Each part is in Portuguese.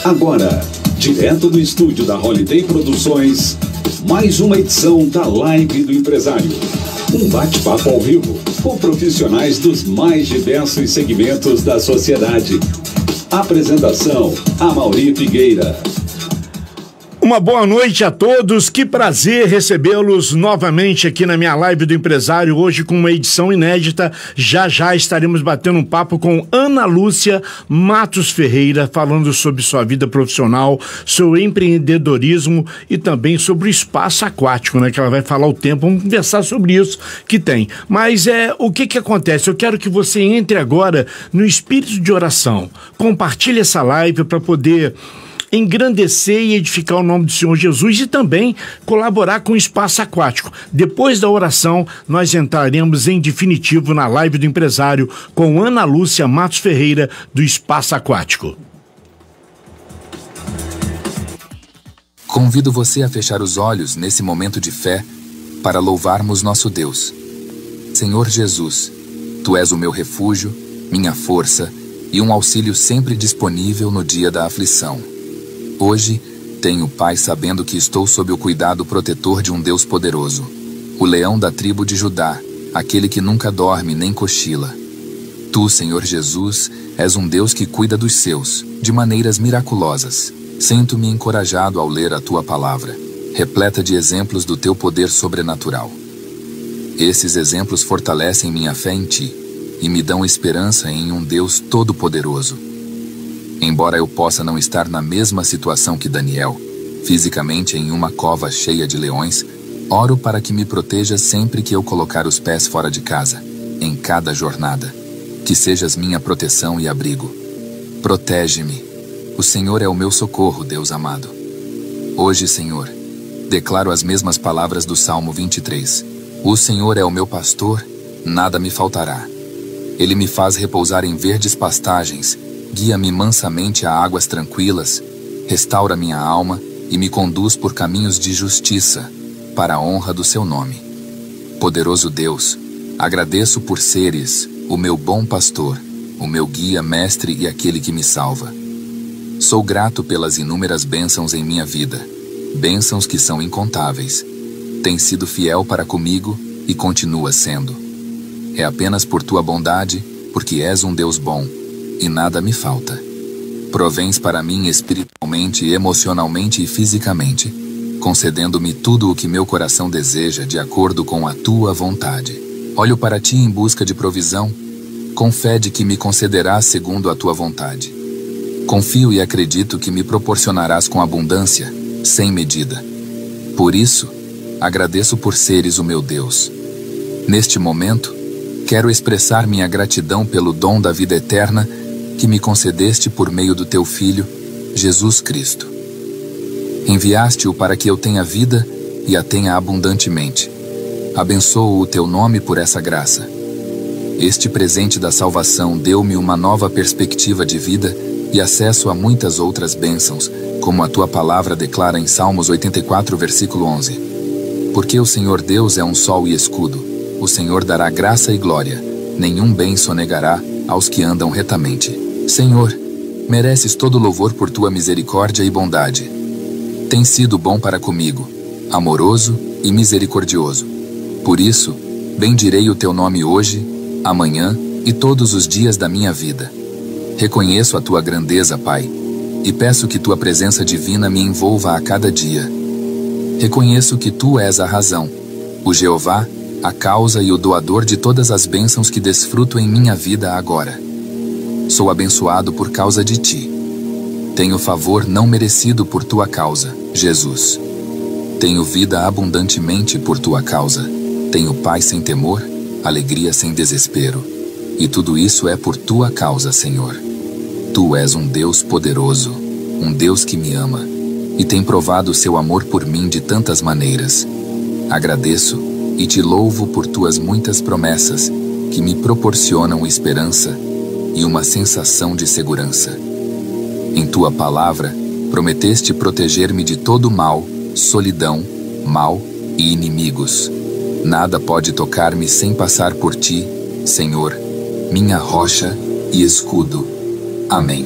Agora, direto do estúdio da Holiday Produções, mais uma edição da Live do Empresário. Um bate-papo ao vivo com profissionais dos mais diversos segmentos da sociedade. Apresentação, Amaury Figueira. Uma boa noite a todos, que prazer recebê-los novamente aqui na minha Live do Empresário, hoje com uma edição inédita. Já estaremos batendo um papo com Ana Lúcia Matos Ferreira, falando sobre sua vida profissional, seu empreendedorismo e também sobre o espaço aquático, né, que ela vai falar o tempo. Vamos conversar sobre isso que tem. Mas o que acontece? Eu quero que você entre agora no espírito de oração. Compartilhe essa live para poder engrandecer e edificar o nome do Senhor Jesus e também colaborar com o espaço aquático. Depois da oração, nós entraremos em definitivo na Live do Empresário com Ana Lúcia Matos Ferreira, do Espaço Aquático. Convido você a fechar os olhos nesse momento de fé para louvarmos nosso Deus. Senhor Jesus, Tu és o meu refúgio, minha força e um auxílio sempre disponível no dia da aflição. Hoje, tenho paz sabendo que estou sob o cuidado protetor de um Deus poderoso, o leão da tribo de Judá, aquele que nunca dorme nem cochila. Tu, Senhor Jesus, és um Deus que cuida dos seus, de maneiras miraculosas. Sinto-me encorajado ao ler a Tua palavra, repleta de exemplos do Teu poder sobrenatural. Esses exemplos fortalecem minha fé em Ti e me dão esperança em um Deus todo-poderoso. Embora eu possa não estar na mesma situação que Daniel, fisicamente em uma cova cheia de leões, oro para que me proteja sempre que eu colocar os pés fora de casa, em cada jornada. Que sejas minha proteção e abrigo. Protege-me. O Senhor é o meu socorro, Deus amado. Hoje, Senhor, declaro as mesmas palavras do Salmo 23. O Senhor é o meu pastor, nada me faltará. Ele me faz repousar em verdes pastagens, guia-me mansamente a águas tranquilas, restaura minha alma e me conduz por caminhos de justiça, para a honra do Seu nome. Poderoso Deus, agradeço por seres o meu bom pastor, o meu guia, mestre e aquele que me salva. Sou grato pelas inúmeras bênçãos em minha vida, bênçãos que são incontáveis. Tens sido fiel para comigo e continua sendo. É apenas por Tua bondade, porque és um Deus bom, e nada me falta. Provens para mim espiritualmente, emocionalmente e fisicamente, concedendo-me tudo o que meu coração deseja de acordo com a Tua vontade. Olho para Ti em busca de provisão, com fé de que me concederás segundo a Tua vontade. Confio e acredito que me proporcionarás com abundância, sem medida. Por isso, agradeço por seres o meu Deus. Neste momento, quero expressar minha gratidão pelo dom da vida eterna que me concedeste por meio do Teu Filho, Jesus Cristo. Enviaste-o para que eu tenha vida e a tenha abundantemente. Abençoo o Teu nome por essa graça. Este presente da salvação deu-me uma nova perspectiva de vida e acesso a muitas outras bênçãos, como a Tua palavra declara em Salmos 84, versículo 11. Porque o Senhor Deus é um sol e escudo, o Senhor dará graça e glória, nenhum bem sonegará aos que andam retamente. Senhor, mereces todo louvor por Tua misericórdia e bondade. Tens sido bom para comigo, amoroso e misericordioso. Por isso, bendirei o Teu nome hoje, amanhã e todos os dias da minha vida. Reconheço a Tua grandeza, Pai, e peço que Tua presença divina me envolva a cada dia. Reconheço que Tu és a razão, o Jeová, a causa e o doador de todas as bênçãos que desfruto em minha vida agora. Sou abençoado por causa de Ti. Tenho favor não merecido por Tua causa, Jesus. Tenho vida abundantemente por Tua causa. Tenho paz sem temor, alegria sem desespero. E tudo isso é por Tua causa, Senhor. Tu és um Deus poderoso, um Deus que me ama, e tem provado Seu amor por mim de tantas maneiras. Agradeço e Te louvo por Tuas muitas promessas que me proporcionam esperança e uma sensação de segurança. Em Tua palavra, prometeste proteger-me de todo mal, solidão, mal e inimigos. Nada pode tocar-me sem passar por Ti, Senhor, minha rocha e escudo. Amém.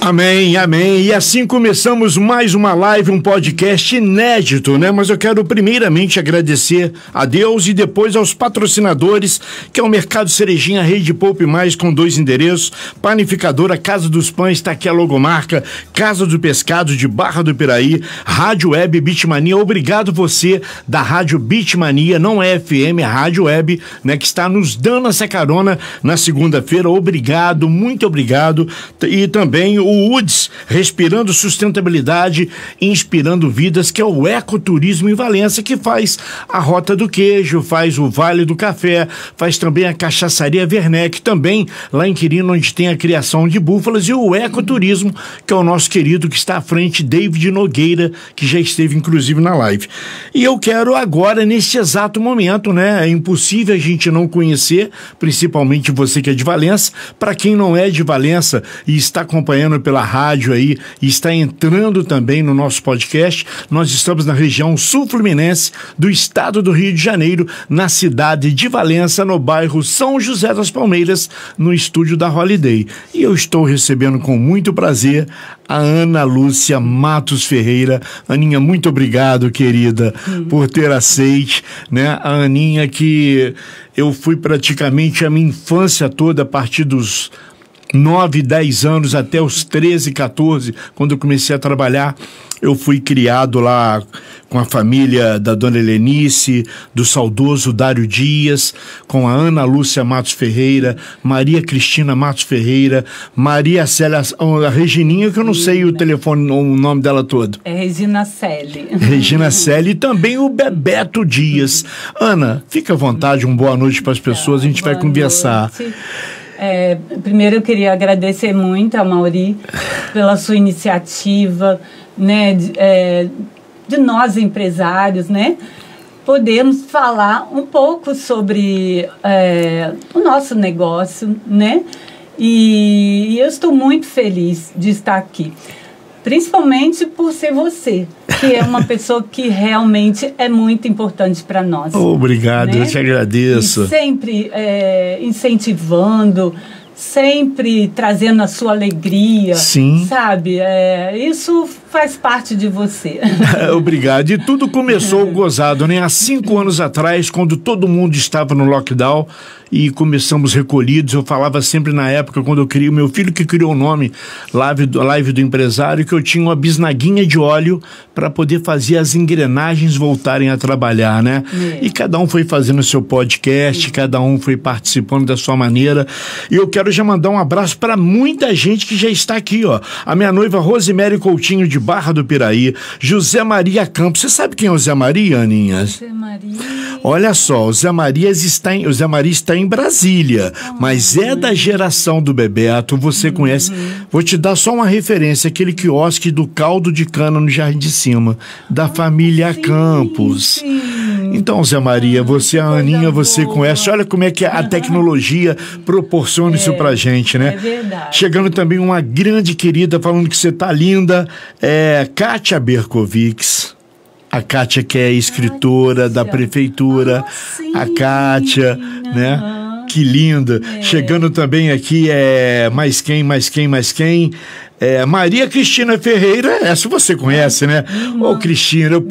Amém, amém. E assim começamos mais uma live, um podcast inédito, né? Mas eu quero primeiramente agradecer a Deus e depois aos patrocinadores, que é o Mercado Cerejinha, Rede Poupe Mais, com 2 endereços, Panificadora, Casa dos Pães, tá aqui a logomarca, Casa do Pescado de Barra do Piraí, Rádio Web Beatmania. Obrigado você da Rádio Beatmania, não é FM, é Rádio Web, né? Que está nos dando essa carona na segunda-feira. Obrigado, muito obrigado. E também o UDS, Respirando Sustentabilidade, Inspirando Vidas, que é o ecoturismo em Valença, que faz a Rota do Queijo, faz o Vale do Café, faz também a Cachaçaria Werneck, também lá em Quirino, onde tem a criação de búfalas, e o ecoturismo, que é o nosso querido que está à frente, David Nogueira, que já esteve inclusive na live. E eu quero agora, nesse exato momento, né, é impossível a gente não conhecer, principalmente você que é de Valença. Para quem não é de Valença e está acompanhando pela rádio aí e está entrando também no nosso podcast, nós estamos na região sul-fluminense do estado do Rio de Janeiro, na cidade de Valença, no bairro São José das Palmeiras, no estúdio da Holiday. E eu estou recebendo com muito prazer a Ana Lúcia Matos Ferreira. Aninha, muito obrigado, querida, por ter aceito, né? A Aninha, que eu fui praticamente a minha infância toda, a partir dos 9, 10 anos até os 13, 14, quando eu comecei a trabalhar, eu fui criado lá com a família da dona Helenice, do saudoso Dário Dias, com a Ana Lúcia Matos Ferreira, Maria Cristina Matos Ferreira, Maria Célia, a Regininha, que eu não sei o telefone, o nome dela todo. É Regina Celi. Regina Celi, e também o Bebeto Dias. Ana, fica à vontade, uma boa noite para as pessoas, a gente vai conversar. Primeiro eu queria agradecer muito a Mauri pela sua iniciativa, né, de nós empresários, né, podemos falar um pouco sobre o nosso negócio, né, e eu estou muito feliz de estar aqui, principalmente por ser você, que é uma pessoa que realmente é muito importante para nós. Obrigado, né? Eu te agradeço. E sempre incentivando, sempre trazendo a sua alegria. Sim. Sabe? Isso faz parte de você. Obrigado. E tudo começou gozado, né? Há 5 anos atrás, quando todo mundo estava no lockdown e começamos recolhidos, eu falava sempre na época, quando eu criei, meu filho que criou o nome Live do Empresário, que eu tinha uma bisnaguinha de óleo para poder fazer as engrenagens voltarem a trabalhar, né? E cada um foi fazendo o seu podcast, cada um foi participando da sua maneira. E eu quero já mandar um abraço para muita gente que já está aqui, ó. A minha noiva Rosemary Coutinho, de Barra do Piraí, José Maria Campos. Você sabe quem é o Zé Maria, Aninha? José Maria. Olha só, o Zé Maria está em Brasília, mas é da geração do Bebeto, você conhece. Vou te dar só uma referência, aquele quiosque do caldo de cana no Jardim de Cima, da família Campos. Sim. Então, Zé Maria, você, a Aninha, você conhece. Olha como é que a tecnologia proporciona isso pra gente, né? É verdade. Chegando também uma grande querida, falando que você tá linda, Kátia Berkovics. A Kátia, que é escritora da prefeitura, sim. A Kátia, né? Que linda. Chegando também aqui, mais quem? Maria Cristina Ferreira, essa você conhece, né? Ô, Cristina,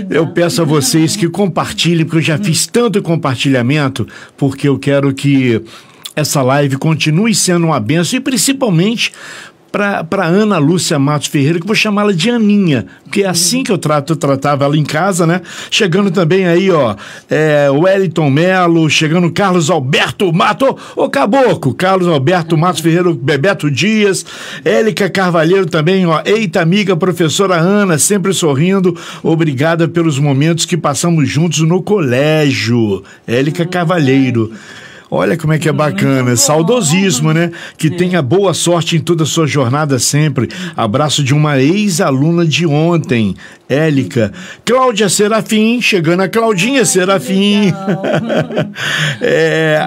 eu peço a vocês que compartilhem, porque eu já fiz tanto compartilhamento, porque eu quero que essa live continue sendo uma bênção, e principalmente para Ana Lúcia Matos Ferreira, que eu vou chamá-la de Aninha, porque é assim que eu tratava ela em casa, né? Chegando também aí, ó, Wellington Melo, chegando Carlos Alberto Mato, ô Caboclo, Carlos Alberto Matos Ferreira, Bebeto Dias, Élica Carvalheiro também, ó, eita amiga, professora Ana, sempre sorrindo, obrigada pelos momentos que passamos juntos no colégio, Élica Carvalheiro. Olha como é que é bacana, saudosismo, né? Que tenha boa sorte em toda a sua jornada sempre. Abraço de uma ex-aluna de ontem, Élica. Cláudia Serafim, chegando a Claudinha Serafim.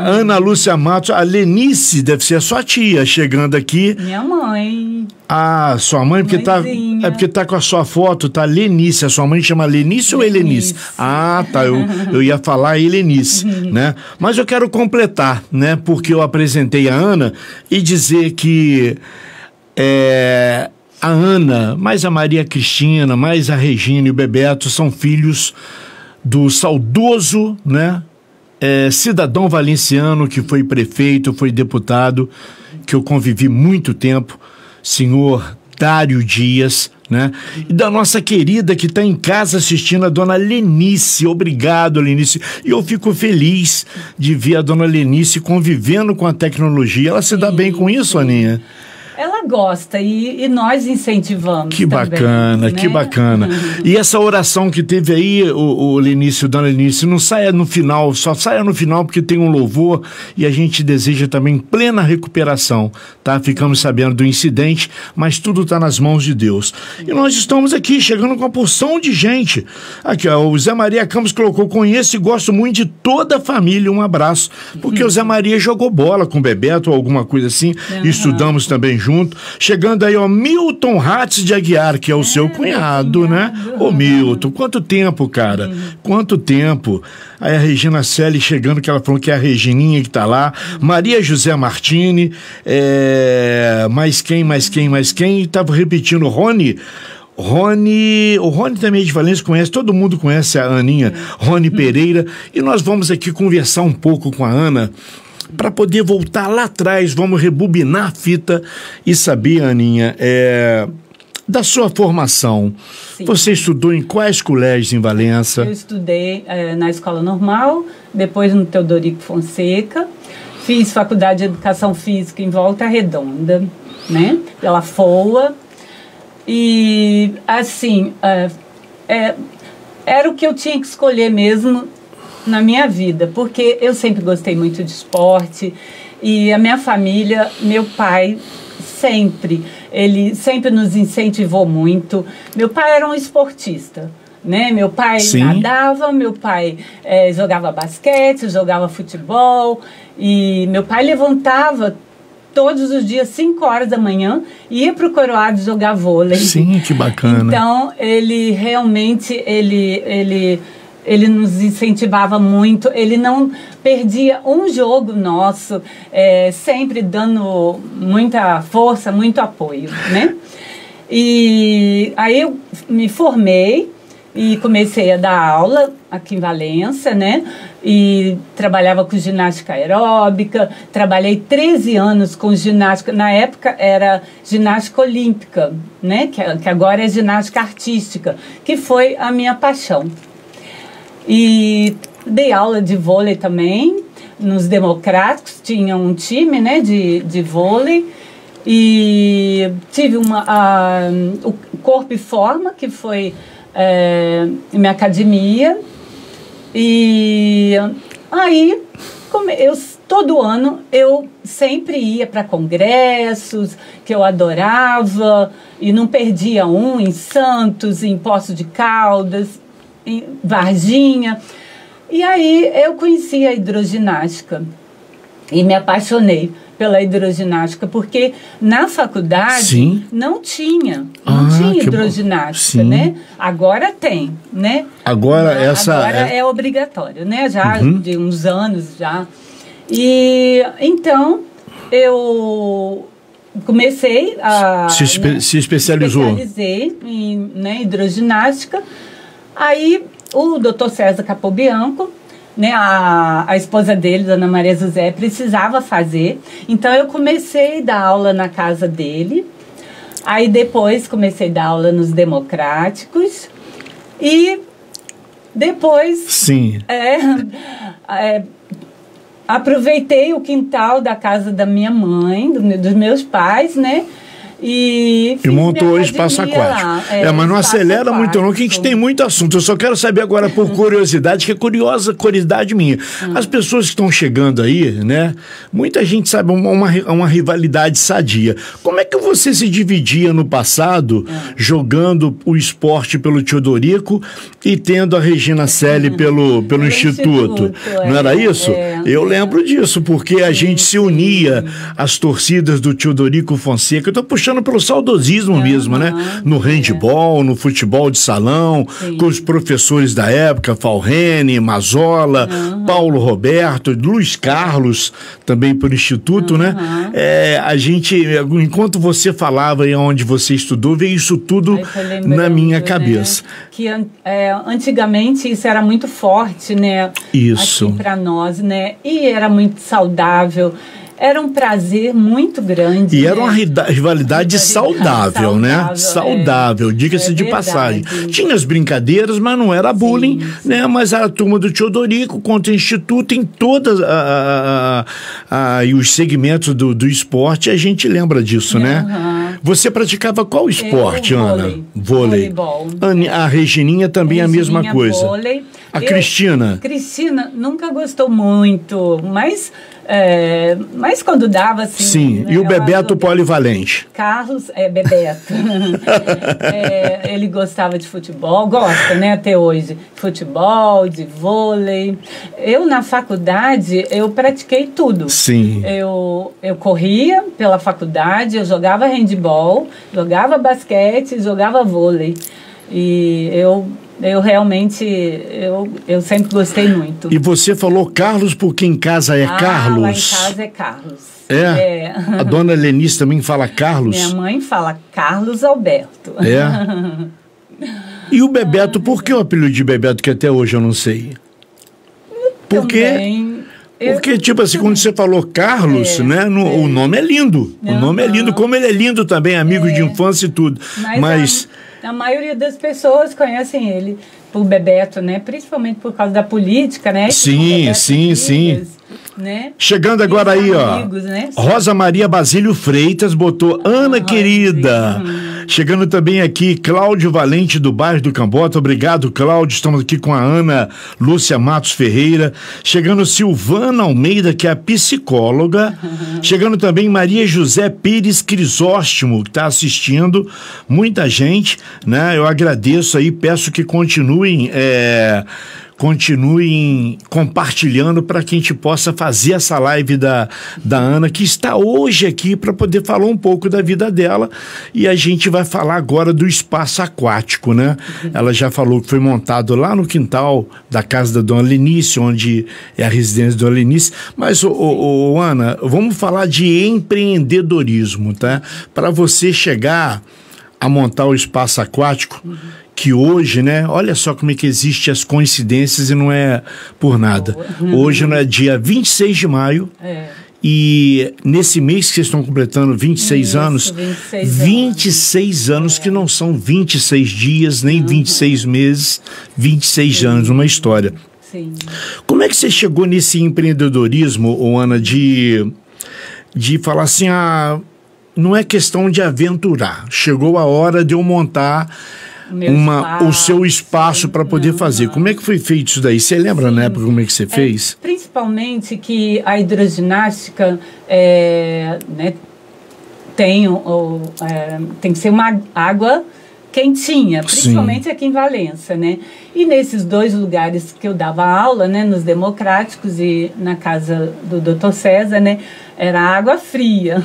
Ana Lúcia Matos, a Lenice, deve ser a sua tia, chegando aqui. Minha mãe. Ah, sua mãe, porque tá com a sua foto, tá Lenice. A sua mãe chama Lenice ou Helenice? Ah, tá, eu ia falar Helenice, né? Mas eu quero completar, né? Porque eu apresentei a Ana e dizer que A Ana, mais a Maria Cristina, mais a Regina e o Bebeto são filhos do saudoso, né, cidadão valenciano que foi prefeito, foi deputado, que eu convivi muito tempo, senhor Dário Dias, né? E da nossa querida que está em casa assistindo, a dona Lenice. Obrigado, Lenice. E eu fico feliz de ver a dona Lenice convivendo com a tecnologia. Ela se dá bem com isso, Aninha? Ela gosta e nós incentivamos. Que também, bacana, né? que bacana. E essa oração que teve aí, o Lenice, o dona Lenice, não saia no final, só saia no final porque tem um louvor e a gente deseja também plena recuperação, tá? Ficamos sabendo do incidente, mas tudo está nas mãos de Deus. E nós estamos aqui chegando com uma porção de gente. Aqui, ó, o Zé Maria Campos colocou: conheço e gosto muito de toda a família, um abraço. Porque o Zé Maria jogou bola com o Bebeto ou alguma coisa assim, estudamos também junto. Chegando aí, ó, Milton Hatz de Aguiar, que é o seu cunhado, né? Ô, Milton, quanto tempo, cara? Quanto tempo? Aí a Regina Selle chegando, que ela falou que é a Regininha que tá lá. Maria José Martini, mais quem? E tava repetindo, o Rony, o Rony também é de Valência, conhece, todo mundo conhece a Aninha, Rony Pereira, e nós vamos aqui conversar um pouco com a Ana, para poder voltar lá atrás, vamos rebobinar a fita e saber, Aninha, da sua formação. Sim. Você estudou em quais colégios em Valença? Eu estudei na Escola Normal, depois no Teodorico Fonseca, fiz Faculdade de Educação Física em Volta Redonda, né, pela FOA, e assim, era o que eu tinha que escolher mesmo na minha vida, porque eu sempre gostei muito de esporte e a minha família, meu pai ele sempre nos incentivou muito. Meu pai era um esportista, né? Meu pai nadava, meu pai jogava basquete, jogava futebol, e meu pai levantava todos os dias 5 horas da manhã e ia para o Coroado jogar vôlei. Sim, que bacana. Então ele realmente ele nos incentivava muito, ele não perdia um jogo nosso, sempre dando muita força, muito apoio, né? E aí eu me formei e comecei a dar aula aqui em Valença, né? E trabalhava com ginástica aeróbica, trabalhei 13 anos com ginástica, na época era ginástica olímpica, né? Que agora é ginástica artística, que foi a minha paixão. E dei aula de vôlei também, nos Democráticos, tinha um time, né, de vôlei, e tive o Corpo e Forma, que foi minha academia, e aí todo ano eu sempre ia para congressos, que eu adorava, e não perdia em Santos, em Poços de Caldas, em Varginha. E aí eu conheci a hidroginástica e me apaixonei pela hidroginástica, porque na faculdade não tinha hidroginástica, né? Agora tem, né? Agora é obrigatório, né? Já de uns anos já. E então eu comecei a se especializei em hidroginástica. Aí o Dr. César Capobianco, né, a esposa dele, Dona Maria José, precisava fazer. Então eu comecei a dar aula na casa dele. Aí depois comecei a dar aula nos Democráticos. E depois aproveitei o quintal da casa da minha mãe, dos meus pais, né? E montou o espaço aquático. Mas não acelera muito não, que a gente tem muito assunto. Eu só quero saber agora, por curiosidade, que é curiosidade minha. As pessoas que estão chegando aí, né? Muita gente sabe uma rivalidade sadia. Como é que você se dividia no passado, jogando o esporte pelo Teodorico e tendo a Regina Selle pelo Instituto? Não era isso? Eu lembro disso, porque a gente se unia às torcidas do Teodorico Fonseca. Eu tô puxando pelo saudosismo mesmo, né? No handball, no futebol de salão, com os professores da época, Falrene, Mazola, Paulo Roberto, Luiz Carlos, também pelo Instituto, né? A gente, enquanto você falava e onde você estudou, veio isso tudo na minha cabeça. Né? Que antigamente isso era muito forte, né? Isso. Aqui para nós, né? E era muito saudável. Era um prazer muito grande. E era uma rivalidade saudável, né? Saudável, diga-se de passagem. Tinha as brincadeiras, mas não era bullying, né? Mas era a turma do Teodorico contra o Instituto em todas e os segmentos do esporte, a gente lembra disso, né? Você praticava qual esporte, Ana? Vôlei. Voleibol. A Regininha também a mesma coisa. Vôlei. A Cristina? Cristina nunca gostou muito, mas quando dava, assim... Sim, né, e o Bebeto polivalente? Carlos, Bebeto. Ele gostava de futebol, gosta, né, até hoje. Futebol, de vôlei. Eu, na faculdade, eu pratiquei tudo. Sim. Eu corria pela faculdade, eu jogava handball, jogava basquete, jogava vôlei. E eu realmente, eu sempre gostei muito. E você falou Carlos porque em casa é Carlos? Lá em casa é Carlos. A dona Lenice também fala Carlos? Minha mãe fala Carlos Alberto. E o Bebeto, por que o apelido de Bebeto, que até hoje eu não sei? Porque, tipo assim, quando você falou Carlos, né, o nome é lindo. O nome é lindo, como ele é lindo também, amigo de infância e tudo. Mas a maioria das pessoas conhecem ele por Bebeto, né? Principalmente por causa da política, né? Sim. Né? Chegando agora aí, amigos, né? Rosa Maria Basílio Freitas botou Ana querida. Chegando também aqui, Cláudio Valente, do bairro do Cambota. Obrigado, Cláudio. Estamos aqui com a Ana Lúcia Matos Ferreira. Chegando Silvana Almeida, que é a psicóloga. Chegando também Maria José Pires Crisóstomo, que está assistindo. Muita gente, né? Eu agradeço aí, peço que continuem compartilhando para que a gente possa fazer essa live da Ana, que está hoje aqui para poder falar um pouco da vida dela, e a gente vai falar agora do espaço aquático, né? Ela já falou que foi montado lá no quintal da casa da Dona Lenice, onde é a residência da Dona Lenice, mas, Ana, vamos falar de empreendedorismo, tá? Para você chegar a montar o espaço aquático, que hoje, né, olha só como é que existe as coincidências e não é por nada. Hoje não é dia 26 de maio, e nesse mês que vocês estão completando 26 anos, 26 anos que não são 26 dias, nem 26 meses, 26 anos, uma história. Sim. Como é que você chegou nesse empreendedorismo, Ana, de falar assim, não é questão de aventurar, chegou a hora de eu montar o seu espaço para poder fazer. Como é que foi feito isso daí? Você lembra na época como é que você fez? Principalmente que a hidroginástica né, tem que ser uma água quentinha, principalmente aqui em Valença, né? E nesses dois lugares que eu dava aula, né, nos democráticos e na casa do Dr. César, né, era água fria.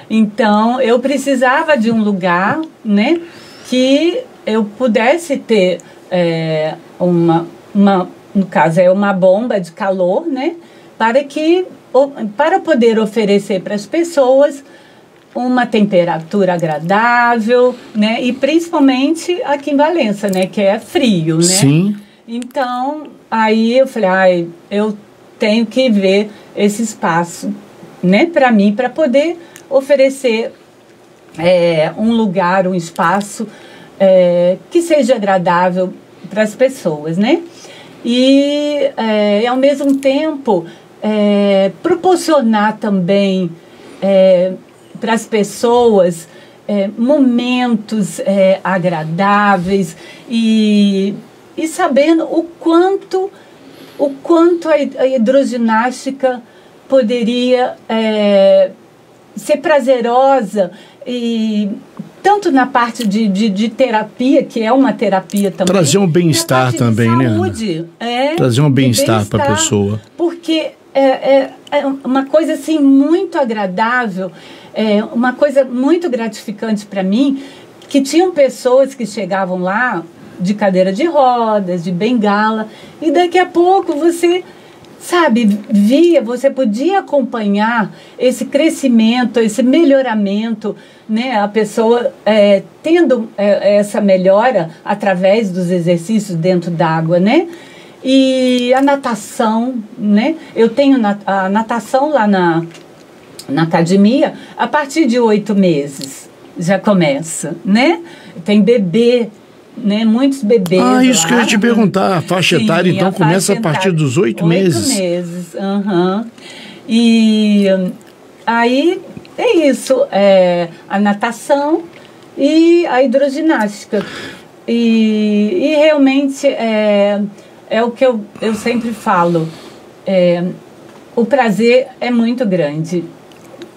Então, eu precisava de um lugar, né, que eu pudesse ter no caso, uma bomba de calor, né, para poder oferecer para as pessoas uma temperatura agradável, né, e principalmente aqui em Valença, né, que é frio, né? Sim. Então, aí eu falei, eu tenho que ver esse espaço, né, para mim, para poder oferecer um lugar, um espaço que seja agradável para as pessoas, né? E, ao mesmo tempo, proporcionar também para as pessoas momentos agradáveis e sabendo o quanto a hidroginástica poderia ser prazerosa, e tanto na parte de terapia, que é uma terapia também. Trazer um bem-estar também, saúde, né? Trazer um bem-estar para a pessoa. Porque é uma coisa assim muito agradável, uma coisa muito gratificante para mim, que tinham pessoas que chegavam lá de cadeira de rodas, de bengala, e daqui a pouco você, sabe, você podia acompanhar esse crescimento, esse melhoramento, né? A pessoa tendo essa melhora através dos exercícios dentro d'água, né? E a natação, né? Eu tenho a natação lá na academia a partir de 8 meses, já começa, né? Tem bebê, né? Muitos bebês. Isso lá, que eu ia te perguntar. A faixa etária, então, começa a partir dos 8 meses. 8 meses, E aí é isso, a natação e a hidroginástica. E realmente é o que eu sempre falo. O prazer é muito grande,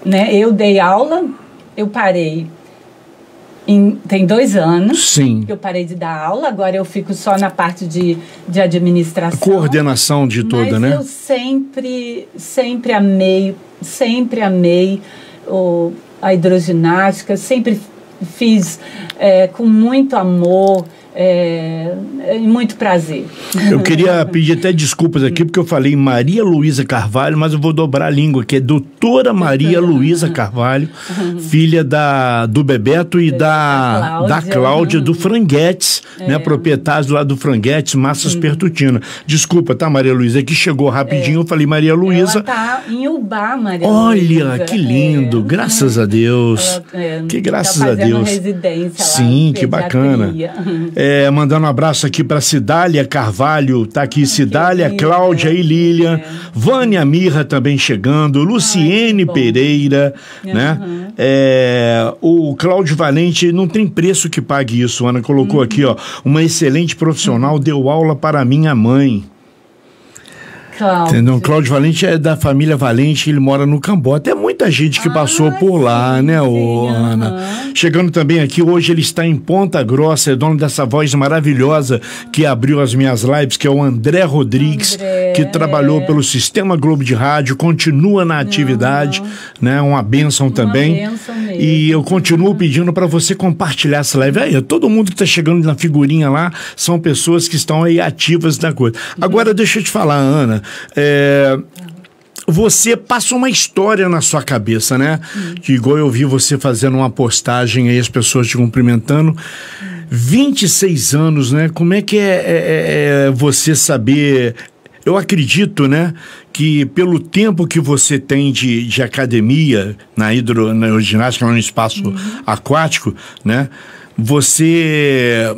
né? Eu dei aula, eu parei. Tem 2 anos Sim. que eu parei de dar aula, agora eu fico só na parte de administração. A coordenação de toda, mas né? Eu sempre amei a hidroginástica, sempre fiz com muito amor, e muito prazer. Eu queria pedir até desculpas aqui, porque eu falei Maria Luísa Carvalho, mas eu vou dobrar a língua, que é doutora Maria Luísa Carvalho, filha do Bebeto e da Cláudia do Franguetes, né, proprietários lá do Franguetes, Massas Pertutina. Desculpa, tá, Maria Luísa, que chegou rapidinho, eu falei Maria Luísa. Ela tá em Ubá, Maria Luísa. Olha, Luísa. que lindo, graças a Deus. Que graças a Deus. Residência lá, sim, que bacana. Mandando um abraço aqui para Cidália Carvalho, tá aqui Cidália, Cláudia e Lília, Vânia Mirra também chegando, Luciene Pereira, né? O Cláudio Valente, não tem preço que pague isso, Ana colocou aqui, ó, uma excelente profissional, deu aula para minha mãe. Entendeu? Cláudio Valente é da família Valente, ele mora no Cambó. Até muita gente que passou por lá, né, Ana? Chegando também aqui, hoje ele está em Ponta Grossa, é dono dessa voz maravilhosa que abriu as minhas lives, que é o André Rodrigues, que trabalhou pelo Sistema Globo de Rádio, continua na atividade, né? Uma bênção também. Bênção mesmo. E eu continuo pedindo para você compartilhar essa live. Aí, todo mundo que está chegando na figurinha lá são pessoas que estão aí ativas na coisa. Agora, deixa eu te falar, Ana, você passa uma história na sua cabeça, né? Que igual eu vi você fazendo uma postagem aí, as pessoas te cumprimentando. 26 anos, né? Como é que é você saber... Eu acredito, né, que pelo tempo que você tem de academia na hidroginástica, no espaço aquático, né? Você...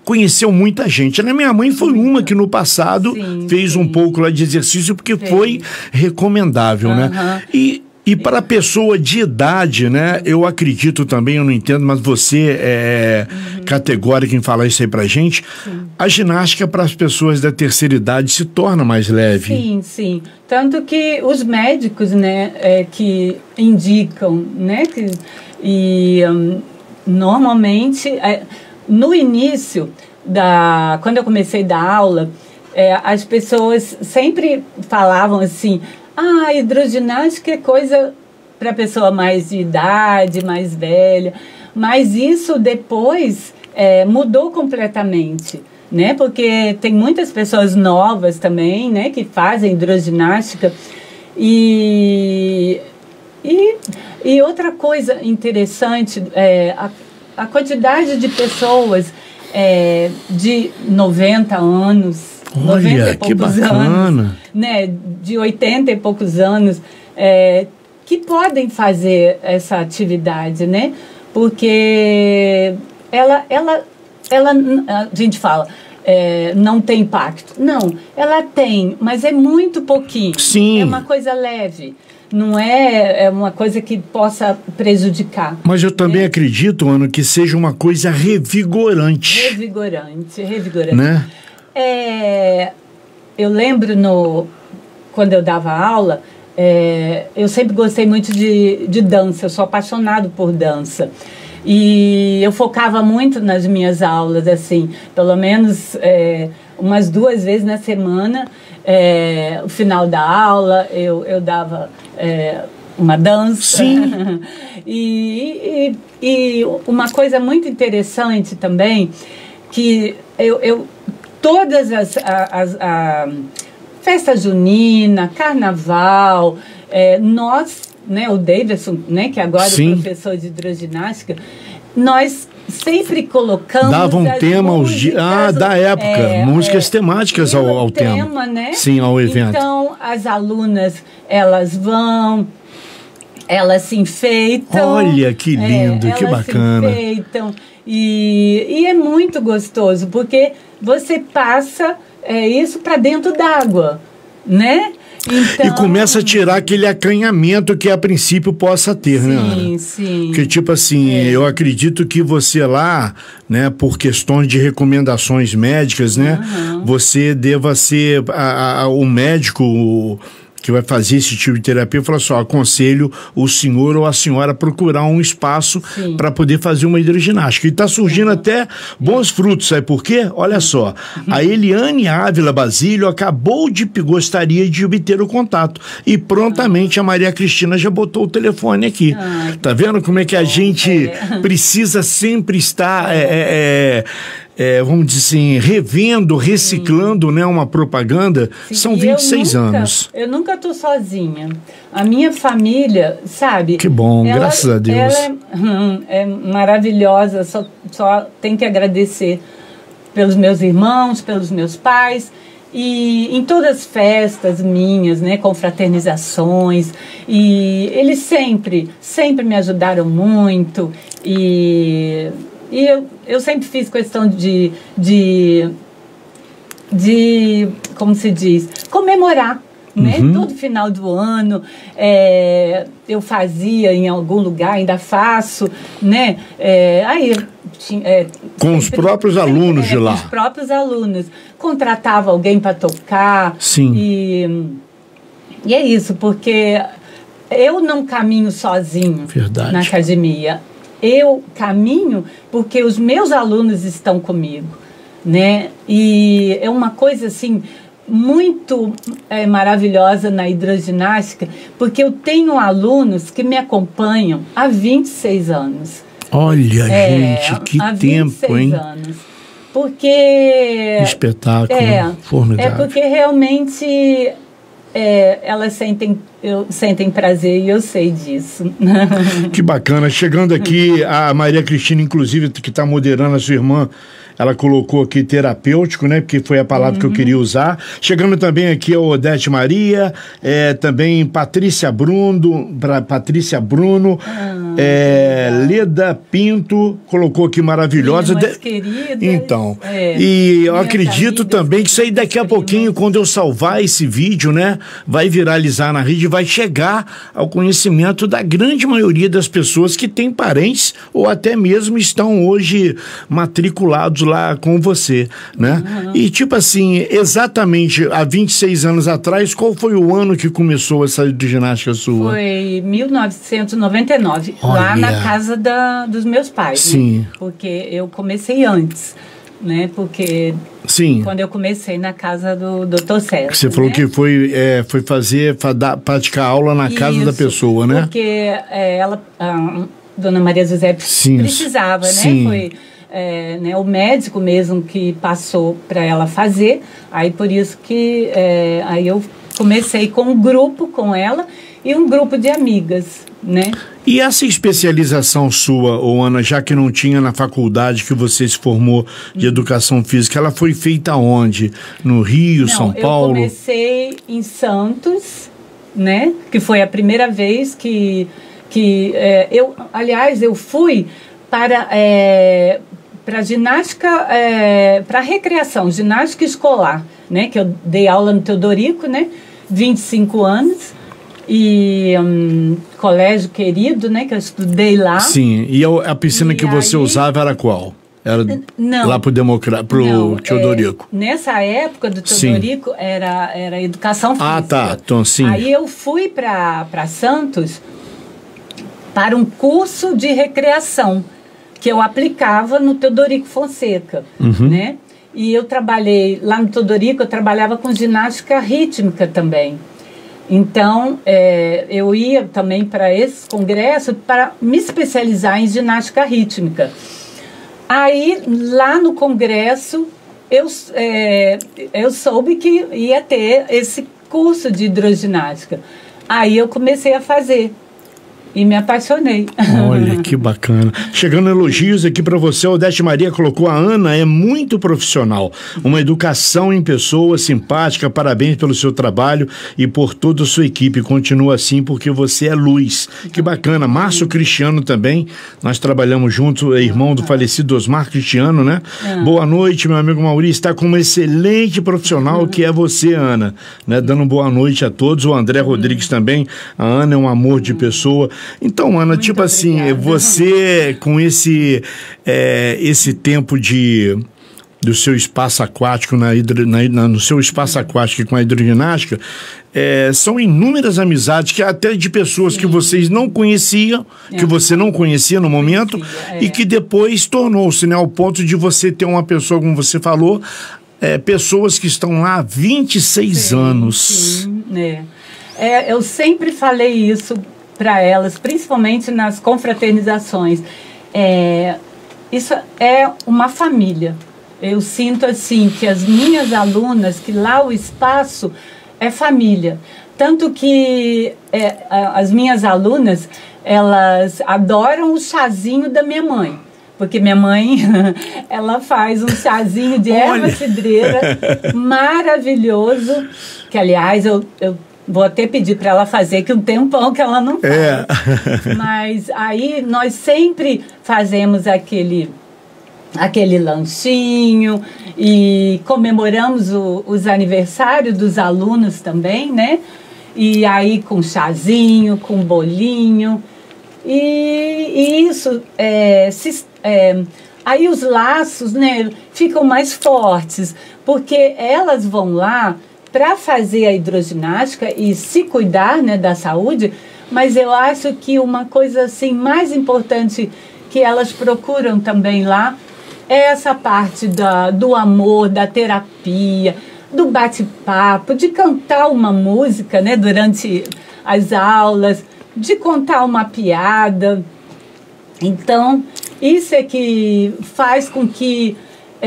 conheceu muita gente. A minha mãe foi uma que no passado fez um pouco lá de exercício porque foi recomendável, né? E para a pessoa de idade, né? Eu acredito também, eu não entendo, mas você é categórica em falar isso aí pra gente. A ginástica para as pessoas da terceira idade se torna mais leve. Sim, sim. Tanto que os médicos, né, que indicam, né? Normalmente... no início, quando eu comecei a dar aula, as pessoas sempre falavam assim, hidroginástica é coisa para pessoa mais de idade, mais velha, mas isso depois mudou completamente, né? Porque tem muitas pessoas novas também, né, que fazem hidroginástica e outra coisa interessante a quantidade de pessoas de 90 anos, olha, 90 e poucos que bacana. anos, né, de 80 e poucos anos, que podem fazer essa atividade, né? Porque a gente fala, não tem impacto. Não, ela tem, mas é muito pouquinho. Sim. É uma coisa leve. Não é uma coisa que possa prejudicar. Mas eu também acredito, Ana, que seja uma coisa revigorante. Revigorante. Né? Eu lembro quando eu dava aula, eu sempre gostei muito de dança, eu sou apaixonado por dança. E eu focava muito nas minhas aulas, assim, pelo menos umas 2 vezes na semana. o final da aula, eu dava uma dança. Sim. E uma coisa muito interessante também, que todas as festa junina, carnaval, nós, né, o Davidson, né, que agora é professor de hidroginástica, nós sempre colocamos... Dava um tema aos dias... da época. Músicas temáticas ao tema. Né? Sim, ao evento. Então, as alunas, elas vão... Elas se enfeitam. Olha, que lindo, que bacana. Elas se enfeitam. E é muito gostoso, porque você passa isso para dentro d'água, né? Então... E começa a tirar aquele acanhamento que a princípio possa ter, né, Ana? Sim, sim. Porque, tipo assim, eu acredito que você lá, né, por questões de recomendações médicas, né, você deva ser o médico que vai fazer esse tipo de terapia, fala só, aconselho o senhor ou a senhora a procurar um espaço para poder fazer uma hidroginástica. E está surgindo até bons frutos, sabe por quê? Olha só, a Eliane Ávila Basílio gostaria de obter o contato. E prontamente a Maria Cristina já botou o telefone aqui. Tá vendo como é que a gente precisa sempre estar... vamos dizer assim, revendo, reciclando, né, uma propaganda. Sim. São 26 anos. Eu nunca estou sozinha. A minha família, sabe? Que bom, graças a Deus. Ela é maravilhosa, só tenho que agradecer pelos meus irmãos, pelos meus pais. E em todas as festas minhas, né, confraternizações, e eles sempre me ajudaram muito. E eu sempre fiz questão de como se diz, comemorar, né? Todo final do ano eu fazia em algum lugar, ainda faço, né? Com os próprios alunos de lá. Com os próprios alunos. Contratava alguém para tocar. Sim. E é isso, porque eu não caminho sozinho. Verdade. Na academia. Eu caminho porque os meus alunos estão comigo, né? E é uma coisa assim muito maravilhosa na hidroginástica, porque eu tenho alunos que me acompanham há 26 anos. Olha, gente, que tempo, hein? Anos. Porque... Espetáculo, formidável. Porque realmente... elas sentem prazer e eu sei disso. Que bacana. Chegando aqui, a Maria Cristina, inclusive, que está moderando, a sua irmã, ela colocou aqui terapêutico, né? Porque foi a palavra que eu queria usar. Chegando também aqui a Odete Maria, também Patrícia Bruno, Leda Pinto, colocou aqui maravilhosa. Queridas, então, e eu acredito também que isso aí daqui a pouquinho, quando eu salvar esse vídeo, né? Vai viralizar na rede, vai chegar ao conhecimento da grande maioria das pessoas que têm parentes ou até mesmo estão hoje matriculados lá com você, né? E tipo assim, exatamente há 26 anos atrás, qual foi o ano que começou essa hidroginástica sua? Foi 1999, lá na casa dos meus pais. Sim. Né? Porque eu comecei antes, né? Porque quando eu comecei na casa do Dr. Sérgio. Você falou que foi praticar aula na casa da pessoa, né? Porque Dona Maria José precisava, né? Foi o médico mesmo que passou para ela fazer, aí por isso que aí eu comecei com um grupo com ela e um grupo de amigas, né? E essa especialização sua, Ana, já que não tinha na faculdade que você se formou de educação física, ela foi feita onde? No Rio, São Paulo? Eu comecei em Santos, né? Que foi a primeira vez que eu fui para ginástica, para recreação, ginástica escolar, né? Que eu dei aula no Teodorico, né? 25 anos. E colégio querido, né? Que eu estudei lá. Sim, e a piscina que você usava era qual? Era lá pro Teodorico? Nessa época do Teodorico era educação física. Ah, tá. Então, sim. Aí eu fui para Santos para um curso de recreação que eu aplicava no Teodorico Fonseca, né? E eu trabalhei lá no Todorico, eu trabalhava com ginástica rítmica também. Então, eu ia também para esse congresso para me especializar em ginástica rítmica. Aí, lá no congresso, eu soube que ia ter esse curso de hidroginástica. Aí eu comecei a fazer. E me apaixonei. Olha, que bacana. Chegando elogios aqui para você, a Odete Maria colocou: a Ana é muito profissional, uma educação em pessoa, simpática, parabéns pelo seu trabalho e por toda a sua equipe. Continua assim porque você é luz. Que bacana. Márcio Cristiano também, nós trabalhamos juntos, é irmão do falecido Osmar Cristiano, né? Boa noite, meu amigo Maurício, está com uma excelente profissional que é você, Ana, né? Dando boa noite a todos. O André Rodrigues também, a Ana é um amor de pessoa. Então, Ana, muito tipo assim, obrigada. Você com esse tempo do seu espaço aquático no seu espaço aquático com a hidroginástica, são inúmeras amizades que até de pessoas que vocês não conheciam, que você não conhecia no momento, e que depois tornou-se, né, ao ponto de você ter uma pessoa, como você falou, pessoas que estão lá há 26 anos. Sim, eu sempre falei isso para elas, principalmente nas confraternizações. Isso é uma família. Eu sinto assim que as minhas alunas, que lá o espaço é família. Tanto que as minhas alunas, elas adoram o chazinho da minha mãe. Porque minha mãe, ela faz um chazinho de erva cidreira maravilhoso, que aliás eu vou até pedir para ela fazer, que um tempão que ela não faz. Mas aí nós sempre fazemos aquele lanchinho e comemoramos os aniversários dos alunos também, né? E aí com chazinho, com bolinho. E isso, aí os laços, né, ficam mais fortes, porque elas vão lá para fazer a hidroginástica e se cuidar, né, da saúde, mas eu acho que uma coisa assim mais importante que elas procuram também lá é essa parte do amor, da terapia, do bate-papo, de cantar uma música, né, durante as aulas, de contar uma piada. Então, isso é que faz com que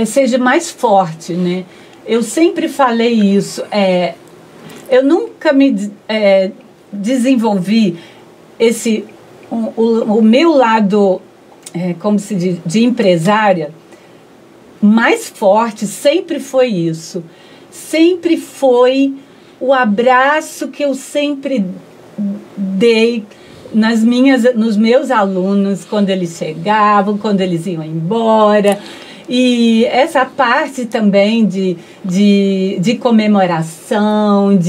seja mais forte, né? Eu sempre falei isso. Eu nunca me desenvolvi o meu lado, como se diz, de empresária, mais forte. Sempre foi isso. Sempre foi o abraço que eu sempre dei nos meus alunos, quando eles chegavam, quando eles iam embora. E essa parte também de comemoração,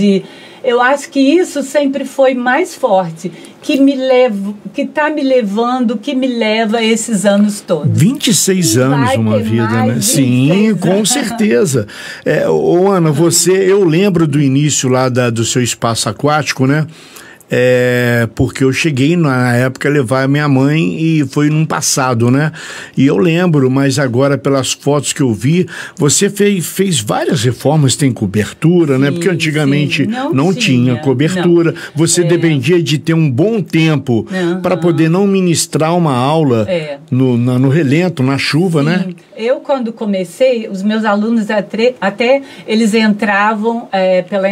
eu acho que isso sempre foi mais forte, que está me levando, que me leva a esses anos todos. 26 anos uma vida, né? Sim, com certeza. Ana, eu lembro do início lá do seu espaço aquático, né? Porque eu cheguei na época a levar a minha mãe e foi num passado, né? E eu lembro, mas agora pelas fotos que eu vi, você fez várias reformas, tem cobertura, sim, né? Porque antigamente não tinha cobertura, você dependia de ter um bom tempo para poder não ministrar uma aula no relento, na chuva, sim, né? Eu, quando comecei, os meus alunos até eles entravam pela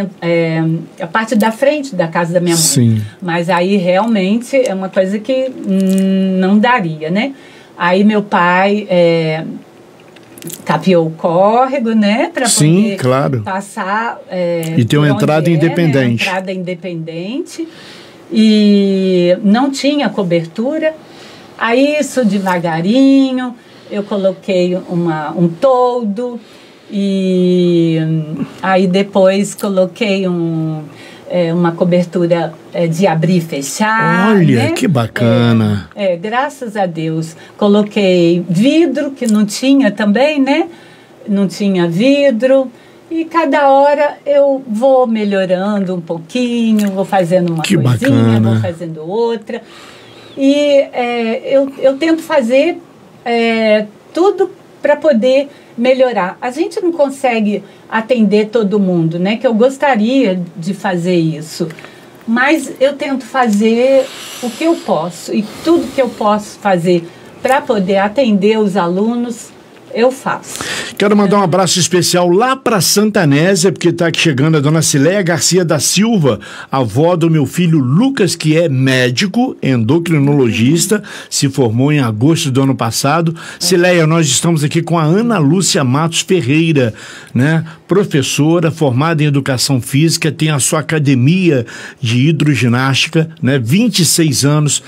a parte da frente da casa da minha mãe. Sim. Mas aí realmente é uma coisa que não daria, né? Aí meu pai capeou o córrego, né? Para poder passar. E ter uma entrada independente. Né? Entrada independente. E não tinha cobertura. Aí isso devagarinho, eu coloquei um toldo. E aí depois coloquei uma cobertura de abrir e fechar. Olha, né? Que bacana. Graças a Deus. Coloquei vidro, que não tinha também, né? Não tinha vidro. E cada hora eu vou melhorando um pouquinho, vou fazendo uma coisinha, bacana. Vou fazendo outra. E eu tento fazer tudo para poder melhorar. A gente não consegue atender todo mundo, né? Que eu gostaria de fazer isso. Mas eu tento fazer o que eu posso. E tudo que eu posso fazer para poder atender os alunos, eu faço. Quero mandar um abraço especial lá para Santa Anésia, porque está aqui chegando a dona Cileia Garcia da Silva, avó do meu filho Lucas, que é médico, endocrinologista, se formou em agosto do ano passado. Cileia, nós estamos aqui com a Ana Lúcia Matos Ferreira, né? Professora, formada em educação física, tem a sua academia de hidroginástica, né? 26 anos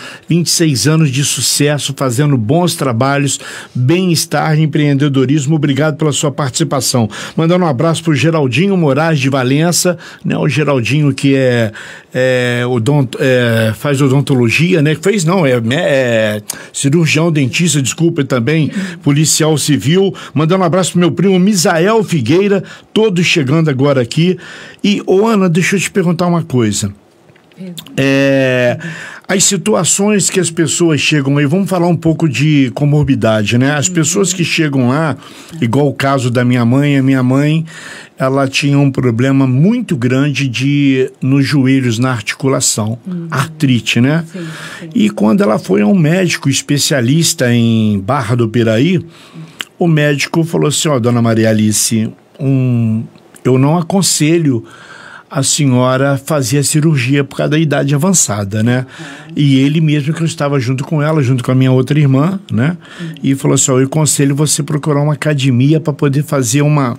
de sucesso, fazendo bons trabalhos, bem-estar, empreendedorismo. Obrigado pela sua participação. Mandando um abraço para o Geraldinho Moraes de Valença, né? O Geraldinho que faz odontologia, né? Fez não, cirurgião dentista, desculpa, também policial civil. Mandando um abraço para meu primo Misael Figueira, todos chegando agora aqui. E, Ana, deixa eu te perguntar uma coisa. As situações que as pessoas chegam aí, vamos falar um pouco de comorbidade, né? As pessoas que chegam lá, igual o caso da minha mãe, a minha mãe, ela tinha um problema muito grande nos joelhos, na articulação, artrite, né? Sim. E quando ela foi a um médico especialista em Barra do Piraí, o médico falou assim, dona Maria Alice, eu não aconselho a senhora fazer a cirurgia por causa da idade avançada, né? E ele mesmo, que eu estava junto com ela, junto com a minha outra irmã, né? E falou assim, eu aconselho você procurar uma academia para poder fazer uma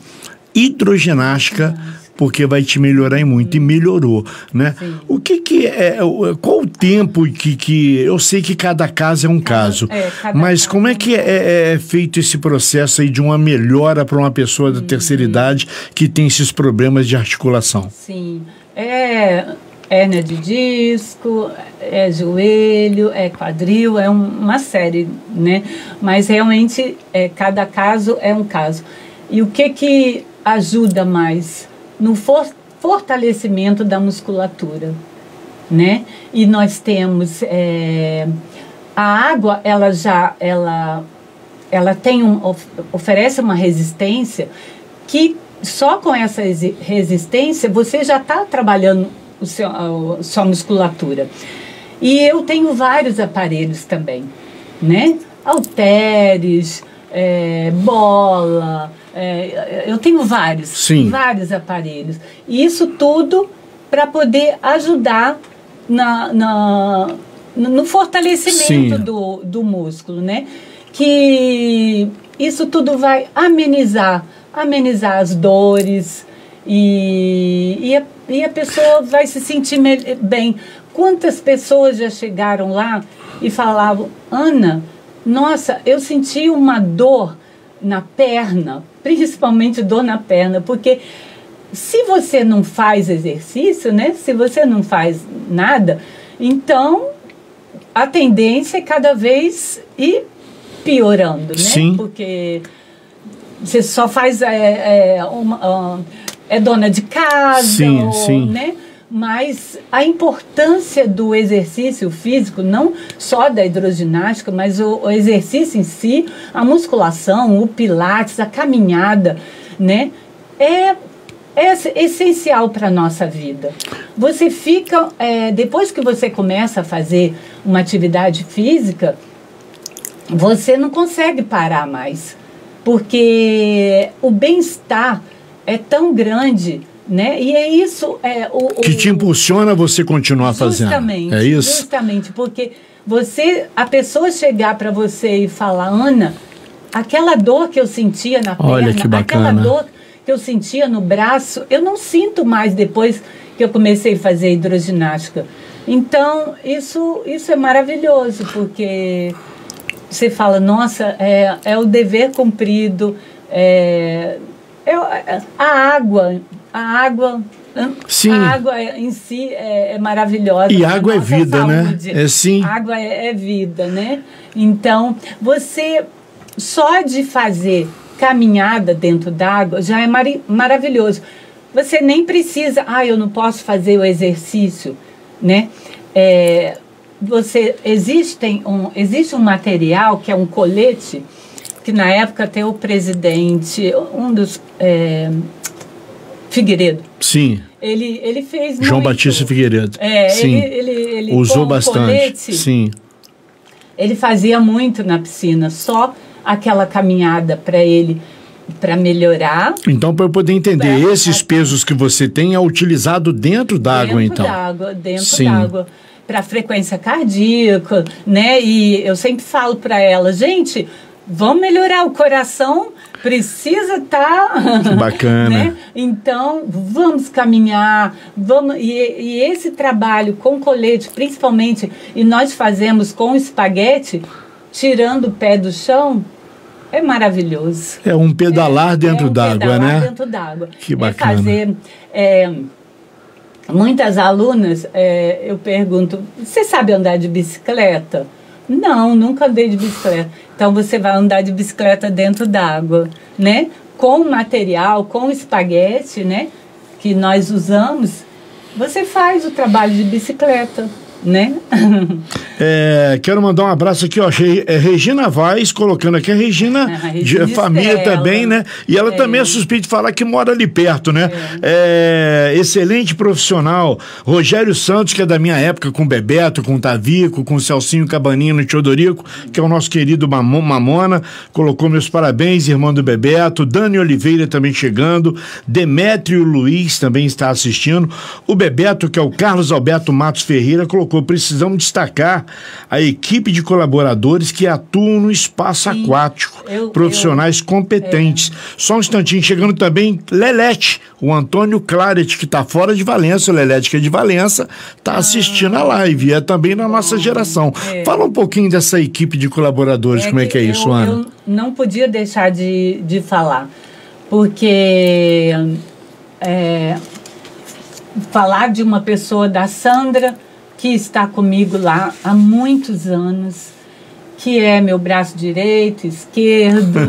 hidroginástica, porque vai te melhorar em muito. E melhorou, né? Sim. O que é, qual o tempo que eu sei que cada caso é um caso, mas como é que é feito esse processo aí de uma melhora para uma pessoa da terceira idade que tem esses problemas de articulação? Sim, hérnia de disco, joelho, quadril, uma série, né? Mas realmente cada caso é um caso. E o que ajuda mais? No fortalecimento da musculatura, né? E nós temos a água, ela oferece uma resistência que só com essa resistência você já está trabalhando sua musculatura. E eu tenho vários aparelhos também, né? Halteres, bola. Eu tenho vários aparelhos. E isso tudo para poder ajudar no fortalecimento do músculo, né? Que isso tudo vai amenizar as dores e a pessoa vai se sentir bem. Quantas pessoas já chegaram lá e falavam, Ana, nossa, eu senti uma dor na perna, principalmente dor na perna, porque se você não faz exercício, né? Se você não faz nada, então a tendência é cada vez ir piorando, né? Sim. Porque você só faz dona de casa, né? Mas a importância do exercício físico, não só da hidroginástica, mas o exercício em si, a musculação, o pilates, a caminhada, né? É essencial para a nossa vida. Você fica, depois que você começa a fazer uma atividade física, você não consegue parar mais, porque o bem-estar é tão grande, né? E é isso que te impulsiona a você continuar fazendo. É isso? Justamente, porque a pessoa chegar para você e falar, Ana, aquela dor que eu sentia na perna, aquela dor que eu sentia no braço, eu não sinto mais depois que eu comecei a fazer hidroginástica. Então, isso é maravilhoso, porque você fala, nossa, é o dever cumprido, a água em si é maravilhosa. E água é vida, saúde, né? Sim. Água é vida, né? Então, você só de fazer caminhada dentro d'água já é maravilhoso. Você nem precisa, eu não posso fazer o exercício, né? Existe um material que é um colete que na época até o presidente, um dos... Figueiredo. Sim. Ele fez João muito. Batista Figueiredo. Sim. Ele usou bastante. Colete, sim. Ele fazia muito na piscina, só aquela caminhada para ele, para melhorar. Então, para eu poder entender, esses pesos que você tem é utilizado dentro d'água, então? Dentro d'água. Para frequência cardíaca, né? E eu sempre falo para ela, gente, vamos melhorar o coração, precisa estar... Que bacana. Né? Então, vamos caminhar, vamos... E esse trabalho com colete, principalmente, e nós fazemos com espaguete, tirando o pé do chão, é maravilhoso. É um pedalar dentro d'água, né? Dentro d'água. Que bacana. Fazer... muitas alunas, eu pergunto, você sabe andar de bicicleta? Não, nunca andei de bicicleta. Então você vai andar de bicicleta dentro d'água, né? Com material, com espaguete, né? Que nós usamos, você faz o trabalho de bicicleta, né? Quero mandar um abraço aqui, ó. Regina Vaz, colocando aqui a Regina de família Estrela, também, né? E ela também é suspeita de falar que mora ali perto, né? Excelente profissional. Rogério Santos, que é da minha época, com o Bebeto, com o Tavico, com o Celcinho Cabanino e Teodorico, que é o nosso querido Mamona, colocou meus parabéns, irmão do Bebeto. Dani Oliveira também chegando. Demétrio Luiz também está assistindo. O Bebeto, que é o Carlos Alberto Matos Ferreira, colocou: precisamos destacar a equipe de colaboradores que atuam no espaço aquático, profissionais competentes. Só um instantinho, chegando também Lelete, o Antônio Claret, que está fora de Valença, o Lelete, que é de Valença, está assistindo a live, é também na nossa geração. Fala um pouquinho dessa equipe de colaboradores, como é que é isso, Ana? Eu não podia deixar de falar, porque falar de uma pessoa, da Sandra, que está comigo lá há muitos anos, que é meu braço direito, esquerdo.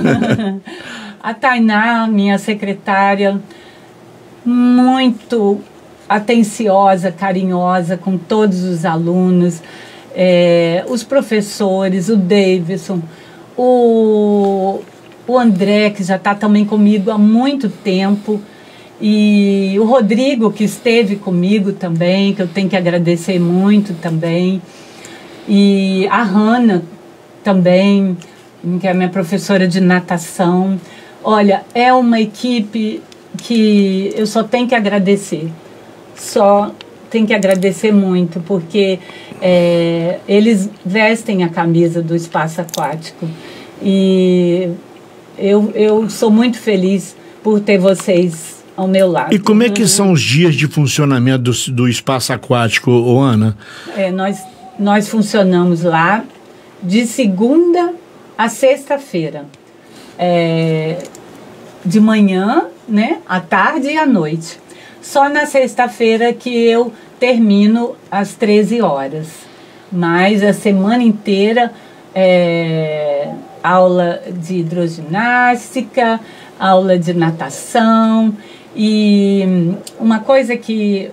A Tainá, minha secretária, muito atenciosa, carinhosa com todos os alunos, os professores, o Davidson, o André, que já está também comigo há muito tempo, e o Rodrigo, que esteve comigo também, que eu tenho que agradecer muito também. E a Hanna também, que é a minha professora de natação. Olha, é uma equipe que eu só tenho que agradecer. Só tenho que agradecer muito, porque eles vestem a camisa do espaço aquático. E eu sou muito feliz por ter vocês ao meu lado. E como é que são os dias de funcionamento do espaço aquático, Ana? Nós funcionamos lá de segunda a sexta-feira. De manhã, né, à tarde e à noite. Só na sexta-feira que eu termino às 13 horas. Mas a semana inteira aula de hidroginástica, aula de natação. E uma coisa que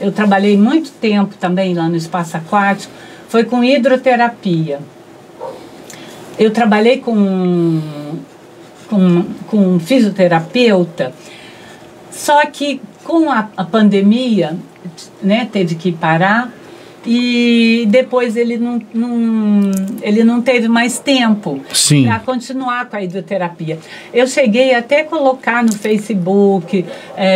eu trabalhei muito tempo também lá no espaço aquático foi com hidroterapia. Eu trabalhei com um fisioterapeuta, só que com a pandemia, né, teve que parar, e depois ele não teve mais tempo para continuar com a hidroterapia. Eu cheguei até a colocar no Facebook,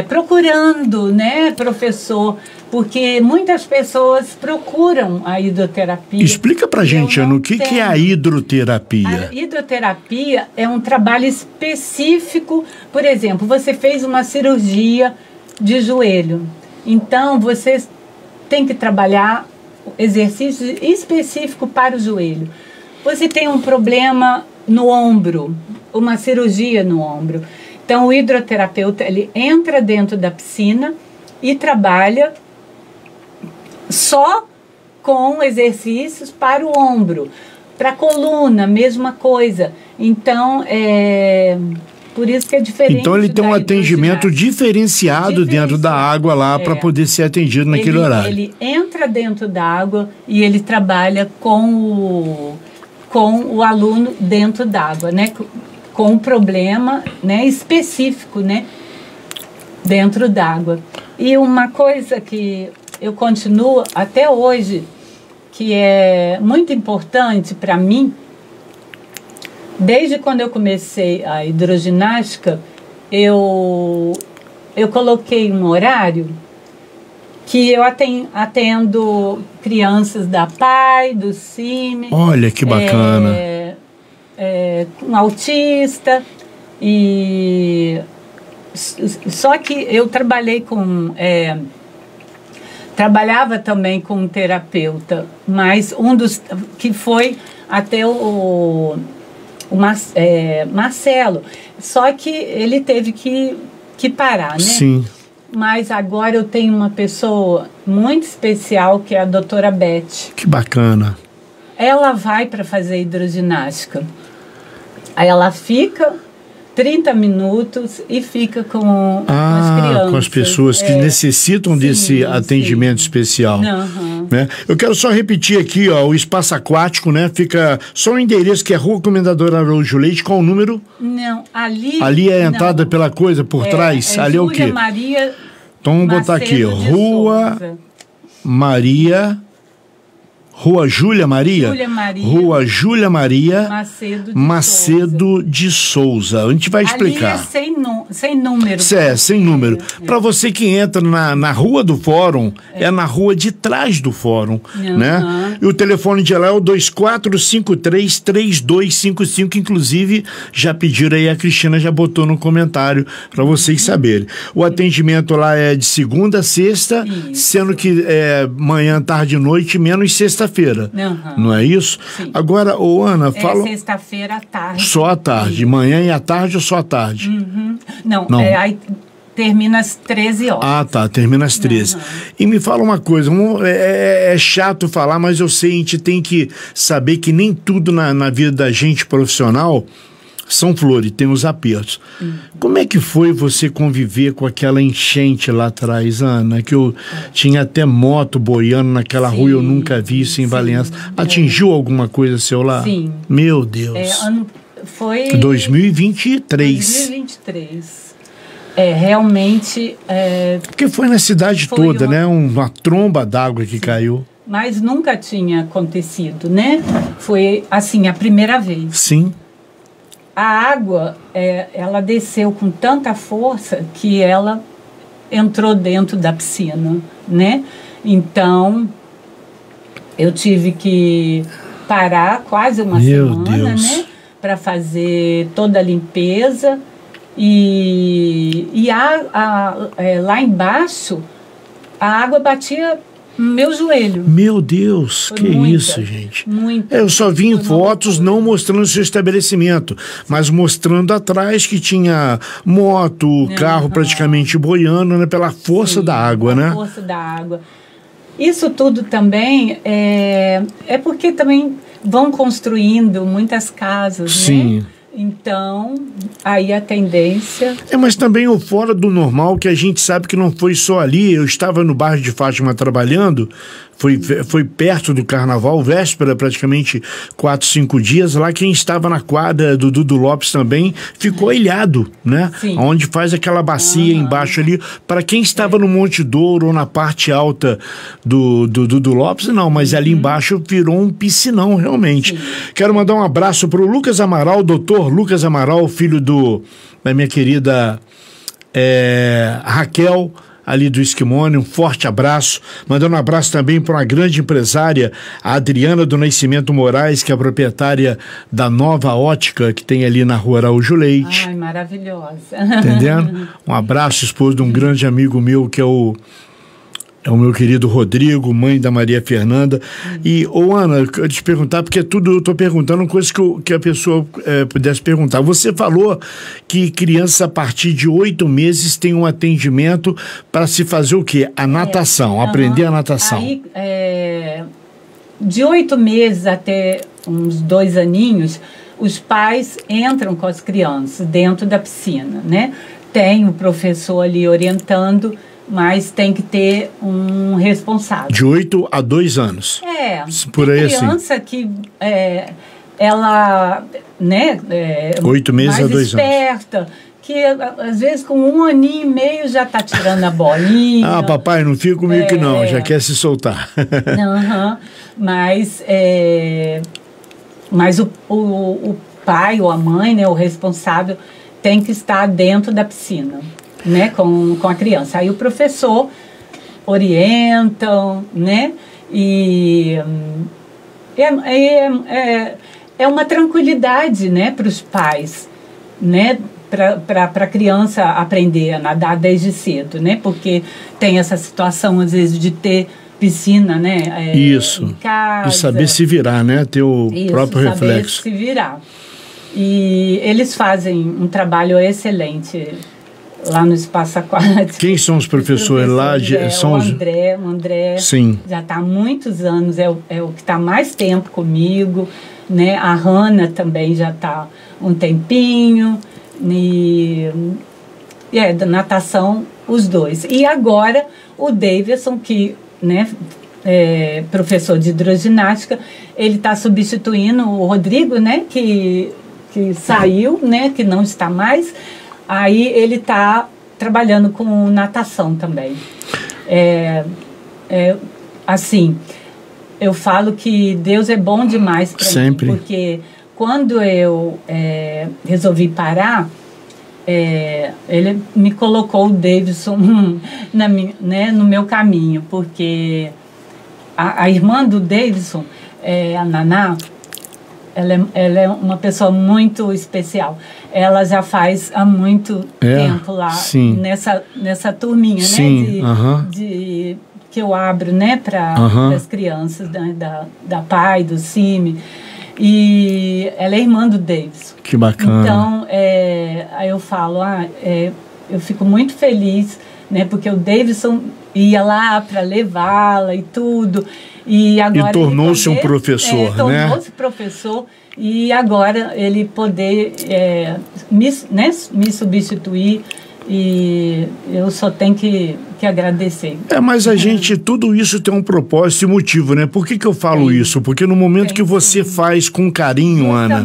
procurando, né, professor, porque muitas pessoas procuram a hidroterapia. Explica pra gente, Ana, o que é a hidroterapia? A hidroterapia é um trabalho específico. Por exemplo, você fez uma cirurgia de joelho, então você tem que trabalhar exercício específico para o joelho. Você tem um problema no ombro, uma cirurgia no ombro. Então, o hidroterapeuta, ele entra dentro da piscina e trabalha só com exercícios para o ombro. Para a coluna, mesma coisa. Então, por isso que é diferente. Então ele tem um atendimento diferenciado dentro da água lá para poder ser atendido naquele horário. Ele entra dentro da água e ele trabalha com com o aluno dentro d'água, né? Com um problema, né, específico, né, dentro d'água. E uma coisa que eu continuo até hoje, que é muito importante para mim, desde quando eu comecei a hidroginástica, eu coloquei um horário que eu atendo crianças da PAI, do CIMI. Olha que bacana. Um autista, e só que eu trabalhei trabalhava também com um terapeuta, mas um dos que foi até o Marcelo, só que ele teve que parar, né? Sim. Mas agora eu tenho uma pessoa muito especial, que é a doutora Beth. Que bacana. Ela vai para fazer hidroginástica. Aí ela fica 30 minutos e fica com as crianças. Com as pessoas que necessitam desse atendimento especial. Uhum. Né? Eu quero só repetir aqui, ó, o espaço aquático, né? Fica só o endereço, que é Rua Comendador Araújo Leite. Qual o número? Não, ali é a entrada pela coisa por trás. Ali é o quê? Maria. Então vamos botar aqui, ó, Rua Maria. Rua Júlia Maria? Rua Júlia Maria Macedo de Souza. A gente vai explicar. Ali é sem número. Sem número. Para você que entra na rua do fórum, é na rua de trás do fórum, né? E o telefone de lá é o 2453-3255, inclusive já pediram aí, a Cristina já botou no comentário para vocês saberem. O atendimento lá é de segunda a sexta, sendo que manhã, tarde e noite, menos sexta-feira. Não é isso? Sim. Agora, Ana, fala... sexta-feira à tarde. Só à tarde. Manhã e à tarde ou só à tarde? Não. Aí termina às 13 horas. Ah, tá. Termina às 13. E me fala uma coisa, é chato falar, mas eu sei, a gente tem que saber que nem tudo na vida da gente profissional são flores, tem os apertos. Como é que foi você conviver com aquela enchente lá atrás, Ana? Que eu tinha até moto boiando naquela rua, eu nunca vi isso em Valença. Atingiu alguma coisa seu lá? Sim. Meu Deus. Foi 2023. 2023. Realmente... Porque foi na cidade toda, né? Uma tromba d'água que caiu. Mas nunca tinha acontecido, né? Foi, assim, a primeira vez. Sim. A água, ela desceu com tanta força que ela entrou dentro da piscina, né? Então, eu tive que parar quase uma semana, né? Para fazer toda a limpeza. E lá embaixo, a água batia no meu joelho. Meu Deus, que isso, gente. Eu só vi em fotos não mostrando o seu estabelecimento, mas mostrando atrás que tinha moto, carro praticamente boiando, né, pela força da água, né? Força da água. Isso tudo também é porque também vão construindo muitas casas, né? Então, aí a tendência... mas também o fora do normal, que a gente sabe que não foi só ali. Eu estava no bairro de Fátima trabalhando, foi perto do carnaval, véspera, praticamente 4, 5 dias. Lá quem estava na quadra do Dudu Lopes também ficou ilhado, né? Sim. Onde faz aquela bacia embaixo ali. Para quem estava no Monte Douro ou na parte alta do Dudu Lopes, não, mas ali embaixo virou um piscinão, realmente. Sim. Quero mandar um abraço para o Lucas Amaral, doutor Lucas Amaral, filho da minha querida Raquel, ali do Esquimone, um forte abraço. Mandando um abraço também para uma grande empresária, a Adriana do Nascimento Moraes, que é a proprietária da Nova Ótica, que tem ali na Rua Araújo Leite. Ai, maravilhosa. Entendendo? Um abraço, esposo de um grande amigo meu, que é o meu querido Rodrigo, mãe da Maria Fernanda. E, Ana, eu te perguntar, porque eu estou perguntando coisas que a pessoa pudesse perguntar. Você falou que crianças a partir de 8 meses têm um atendimento para se fazer o quê? A natação, aprender a natação. Aí, de 8 meses até uns 2 aninhos, os pais entram com as crianças dentro da piscina, né? Tem o professor ali orientando, mas tem que ter um responsável. De 8 a 2 anos. Por aí, criança assim. Que ela, né, 8 meses a 2 anos. Esperta, que às vezes com 1 aninho e meio já está tirando a bolinha. Ah, papai, não fica comigo que não, já quer se soltar. Mas o pai ou a mãe, né, o responsável, tem que estar dentro da piscina, né, com a criança. Aí o professor orienta, né, e é uma tranquilidade, né, para os pais, né, para a criança aprender a nadar desde cedo, né, porque tem essa situação às vezes de ter piscina, né, isso, em casa, e saber se virar, né, ter o próprio reflexo. Saber se virar. E eles fazem um trabalho excelente lá no espaço aquático. Quem são os professores lá? São o André Sim. Já está há muitos anos, é o que está mais tempo comigo, né? A Hanna também já está um tempinho, da natação, os dois. E agora o Davidson, que, né, é professor de hidroginástica, ele está substituindo o Rodrigo, né, que saiu, né, que não está mais. Aí ele está trabalhando com natação também. Assim, eu falo que Deus é bom demais para mim, porque quando eu resolvi parar, ele me colocou o Davidson no meu caminho, porque a irmã do Davidson, a Naná, ela é uma pessoa muito especial. Ela já faz há muito tempo lá, nessa turminha, né, que eu abro, né, para as crianças, né, da PAI, do CIMI. E ela é irmã do Davidson. Que bacana. Então, aí eu falo, eu fico muito feliz, né, porque o Davidson ia lá para levá-la e tudo. E agora tornou-se um professor, né? Tornou-se professor, e agora ele poder me substituir, e eu só tenho que agradecer. Mas a gente, tudo isso tem um propósito e motivo, né? Por que eu falo isso? Porque no momento que você faz com carinho, Ana,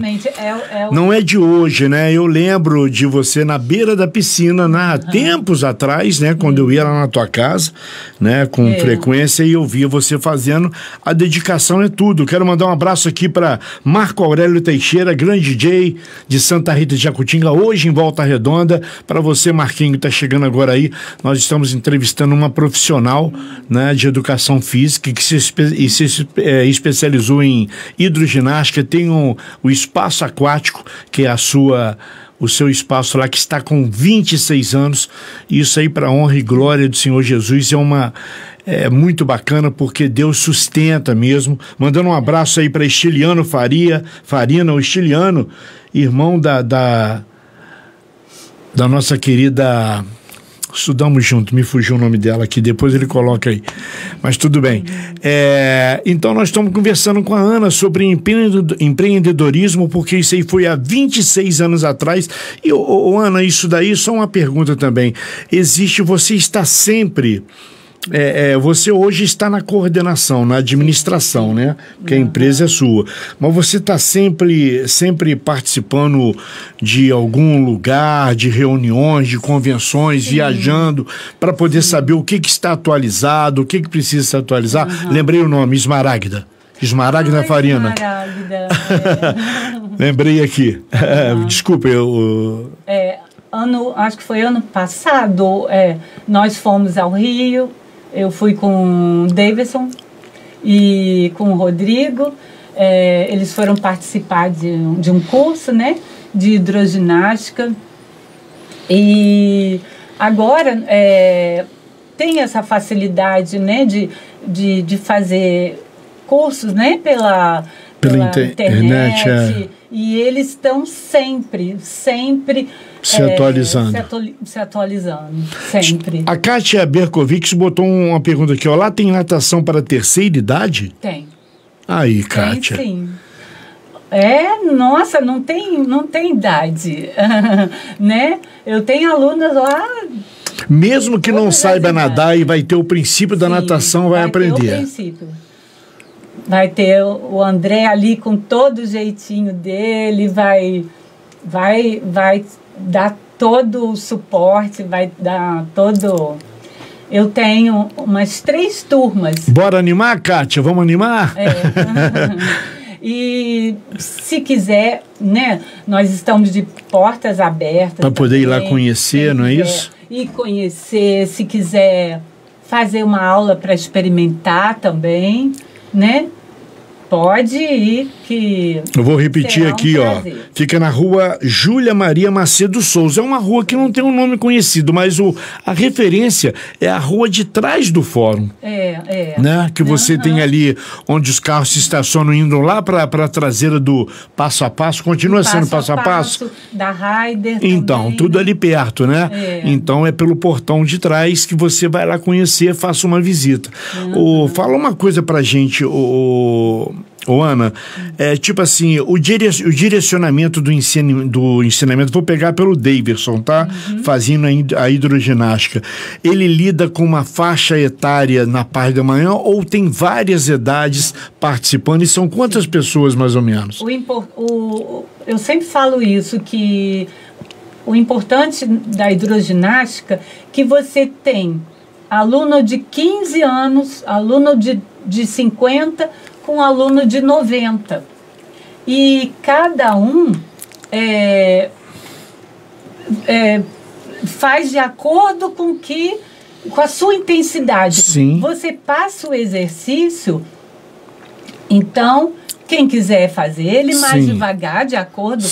não é de hoje, né? Eu lembro de você na beira da piscina, tempos atrás, né? Quando eu ia lá na tua casa, né? Com frequência, e eu via você fazendo. A dedicação é tudo. Quero mandar um abraço aqui para Marco Aurélio Teixeira, grande DJ de Santa Rita de Jacutinga, hoje em Volta Redonda. Para você, Marquinho, tá chegando agora aí, nós estamos entrevistando uma profissional, né, de educação física que se especializou em hidroginástica, tem o espaço aquático, que é o seu espaço lá, que está com 26 anos, e isso aí para honra e glória do Senhor Jesus é muito bacana, porque Deus sustenta mesmo. Mandando um abraço aí para Estiliano Farina, o Estiliano, irmão da nossa querida... Estudamos junto, me fugiu o nome dela aqui, depois ele coloca aí. Mas tudo bem. Então nós estamos conversando com a Ana sobre empreendedorismo, porque isso aí foi há 26 anos atrás. E, Ana, isso daí, só uma pergunta também. Você está sempre... você hoje está na coordenação, na administração, né? Porque a empresa é sua. Mas você está sempre participando de algum lugar, de reuniões, de convenções, viajando, para poder saber o que está atualizado, o que precisa se atualizar. Lembrei o nome, Esmaragda Farina. Esmaragda. Lembrei aqui. Desculpa, acho que foi ano passado, nós fomos ao Rio. Eu fui com o Davidson e com o Rodrigo. Eles foram participar de um curso, né, de hidroginástica. E agora tem essa facilidade, né, de fazer cursos, né, pela internet. E eles estão sempre se atualizando. Se atualizando, sempre. A Kátia Berkovics botou uma pergunta aqui, ó. Lá tem natação para terceira idade? Tem. Aí, Kátia. Tem, sim. Nossa, não tem idade, né? Eu tenho alunas lá... Mesmo que não saiba nadar e vai ter o princípio da natação, vai aprender. Ter o princípio. vai ter o André ali com todo o jeitinho dele, vai dar todo o suporte, vai dar todo... Eu tenho umas 3 turmas. Bora animar, Kátia? Vamos animar? E se quiser, né, nós estamos de portas abertas. Para poder ir lá conhecer, não é isso? E conhecer, se quiser fazer uma aula para experimentar também, né? Pode ir, que... Eu vou repetir aqui, ó. Fica na rua Júlia Maria Macedo Souza. É uma rua que não tem um nome conhecido, mas a referência é a rua de trás do fórum. Né? Que você tem ali onde os carros se estacionam indo lá para a traseira do Passo a Passo. Continua sendo Passo a Passo. Da Raider então, também, tudo ali perto, né? Então é pelo portão de trás que você vai lá conhecer, faça uma visita. Fala uma coisa pra gente, Ana, tipo assim, o direcionamento do ensinamento, vou pegar pelo Davidson, tá? Fazendo a hidroginástica. Ele lida com uma faixa etária na parte da manhã ou tem várias idades participando? E são quantas pessoas, mais ou menos? Eu sempre falo isso, que o importante da hidroginástica é que você tem aluno de 15 anos, aluno de 50, com aluno de 90. E cada um faz de acordo com a sua intensidade. Sim. Você passa o exercício, então, quem quiser fazer ele mais devagar, de acordo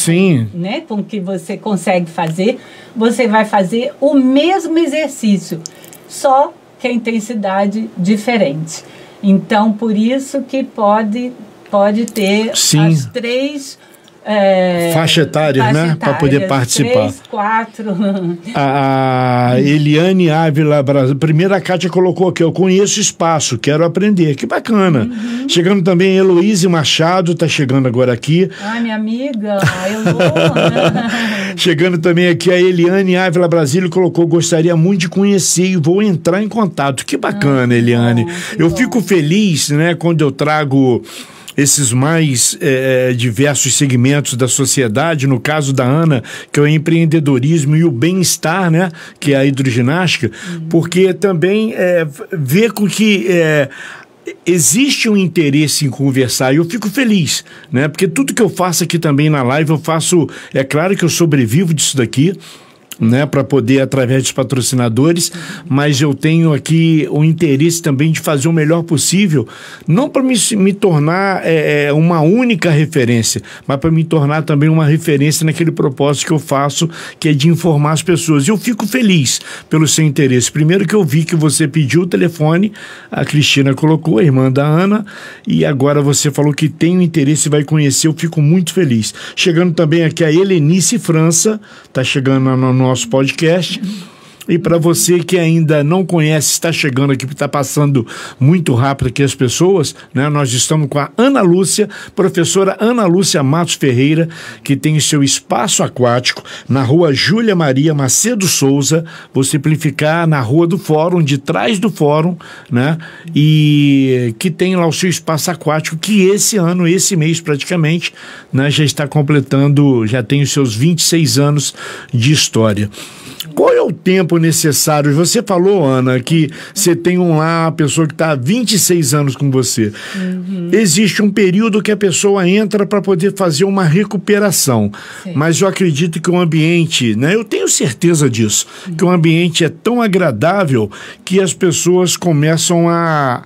com o que você consegue fazer, você vai fazer o mesmo exercício, só que a intensidade diferente. Então, por isso que pode ter as 3 faixa etária, né? Para poder participar. 3, 4. A Eliane Ávila, primeira a Kátia colocou aqui, eu conheço espaço, quero aprender. Que bacana. Chegando também a Heloíse Machado, tá chegando agora aqui. Minha amiga, eu vou. Chegando também aqui a Eliane Ávila Brasília, colocou, gostaria muito de conhecer e vou entrar em contato. Que bacana, Eliane. Eu fico feliz, né, quando eu trago esses mais diversos segmentos da sociedade, no caso da Ana, que é o empreendedorismo e o bem-estar, né, que é a hidroginástica, porque também vê com que existe um interesse em conversar e eu fico feliz, né, porque tudo que eu faço aqui também na live, eu faço, é claro que eu sobrevivo disso daqui, né, para poder, através dos patrocinadores, mas eu tenho aqui o interesse também de fazer o melhor possível, não para me tornar uma única referência, mas para me tornar também uma referência naquele propósito que eu faço, que é de informar as pessoas. E eu fico feliz pelo seu interesse. Primeiro que eu vi que você pediu o telefone, a Cristina colocou, a irmã da Ana, e agora você falou que tem o interesse e vai conhecer, eu fico muito feliz. Chegando também aqui a Helenice França, tá chegando no nosso podcast. E para você que ainda não conhece, está chegando aqui, porque está passando muito rápido aqui as pessoas, né? Nós estamos com a Ana Lúcia, professora Ana Lúcia Matos Ferreira, que tem o seu espaço aquático na rua Júlia Maria Macedo Souza, vou simplificar, na rua do Fórum, de trás do Fórum, né? E que tem lá o seu espaço aquático, que esse ano, esse mês praticamente, né, já está completando, já tem os seus 26 anos de história. Qual é o tempo necessário? Você falou, Ana, que você tem lá a pessoa que está há 26 anos com você. Existe um período que a pessoa entra para poder fazer uma recuperação. Sim. Mas eu acredito que o ambiente, né? Eu tenho certeza disso, que o ambiente é tão agradável que as pessoas começam a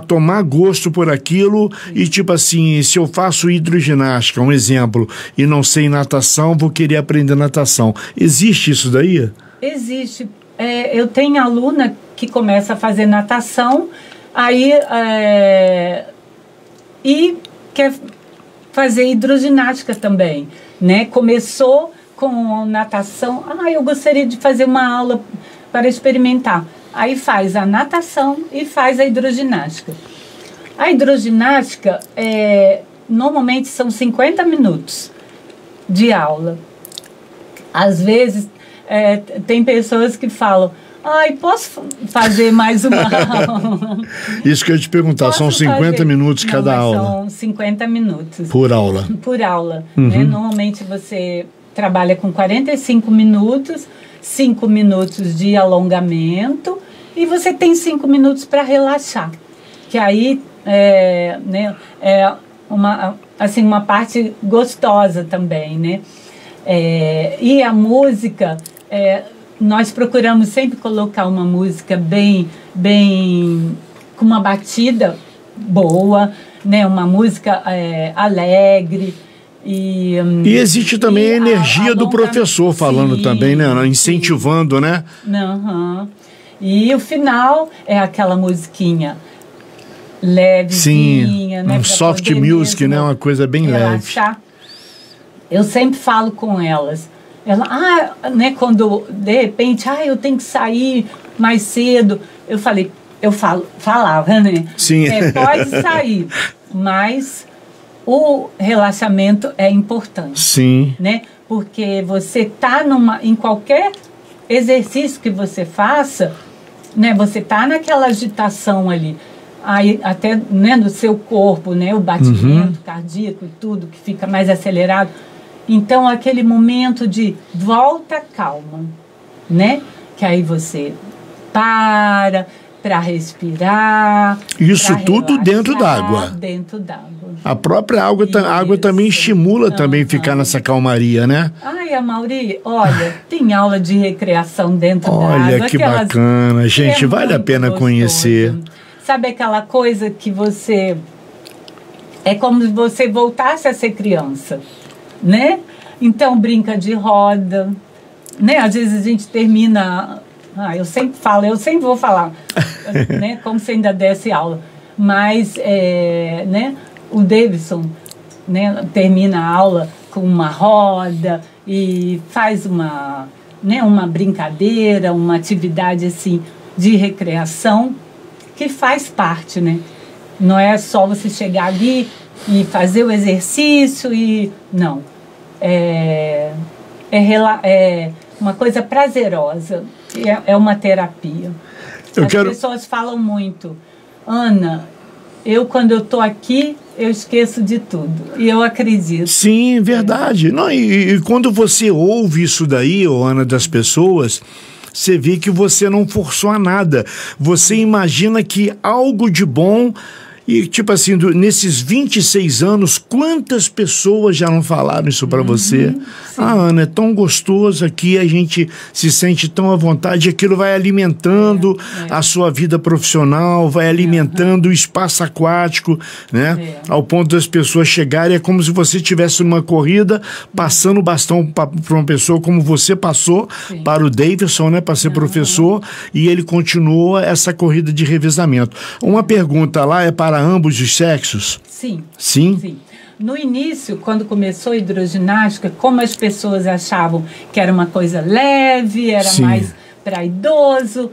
tomar gosto por aquilo. E tipo assim, se eu faço hidroginástica, um exemplo, e não sei natação, vou querer aprender natação. Existe isso daí? Existe. Eu tenho aluna que começa a fazer natação, aí e quer fazer hidroginástica também, né? Começou com natação, eu gostaria de fazer uma aula para experimentar. Aí faz a natação e faz a hidroginástica. A hidroginástica, normalmente são 50 minutos de aula. Às vezes, tem pessoas que falam, Ai, posso fazer mais uma aula? Isso que eu ia te perguntar, são 50 minutos cada aula. São 50 minutos. Por aula. Por aula. Né? Normalmente você trabalha com 45 minutos, 5 minutos de alongamento e você tem 5 minutos para relaxar. Que aí é uma parte gostosa também, né? E a música, nós procuramos sempre colocar uma música bem com uma batida boa, né? Uma música alegre. E existe também a energia do professor falando também, né? Incentivando, né? E o final é aquela musiquinha levezinha, né? Um soft music, né? Uma coisa bem relaxar. Leve. Eu sempre falo com elas. Né? Quando de repente, eu tenho que sair mais cedo. Falava, né? Sim. Pode sair, mas o relaxamento é importante. Sim. Né? Porque você tá em qualquer exercício que você faça, né? Você tá naquela agitação ali. Aí, até, né, no seu corpo, né? O batimento cardíaco e tudo que fica mais acelerado. Então, aquele momento de volta calma, né? Que aí você para respirar. Isso tudo dentro d'água. Dentro d'água. A própria água também estimula também ficar nessa calmaria, né? Ai, Amaury, olha, tem aula de recreação dentro d'água. Olha, que bacana, gente, vale a pena gostoso. Conhecer. Sabe aquela coisa que você... É como se você voltasse a ser criança, né? Então, brinca de roda, né? Às vezes a gente termina... eu sempre falo, eu sempre vou falar, né? Como se ainda desse aula. Mas, né? O Davidson, né? Termina a aula com uma roda e faz uma brincadeira, uma atividade, assim, de recreação que faz parte, né? Não é só você chegar ali e fazer o exercício e... Não. É uma coisa prazerosa. É uma terapia. As pessoas falam muito. Ana, quando eu estou aqui, eu esqueço de tudo. E eu acredito. Sim, verdade. Não, e quando você ouve isso daí, Ana, das pessoas... Você vê que você não forçou a nada. Você imagina que algo de bom... E, tipo assim, nesses 26 anos, quantas pessoas já não falaram isso para você? Sim. Ana, é tão gostoso aqui, a gente se sente tão à vontade, aquilo vai alimentando a sua vida profissional, vai alimentando o espaço aquático, né? Ao ponto das pessoas chegarem, é como se você estivesse numa corrida, passando o bastão para uma pessoa como você passou para o Davidson, né? Para ser professor, e ele continua essa corrida de revezamento. Uma pergunta lá é para ambos os sexos? Sim. Sim? Sim. No início, quando começou a hidroginástica, como as pessoas achavam que era uma coisa leve, era mais para idoso,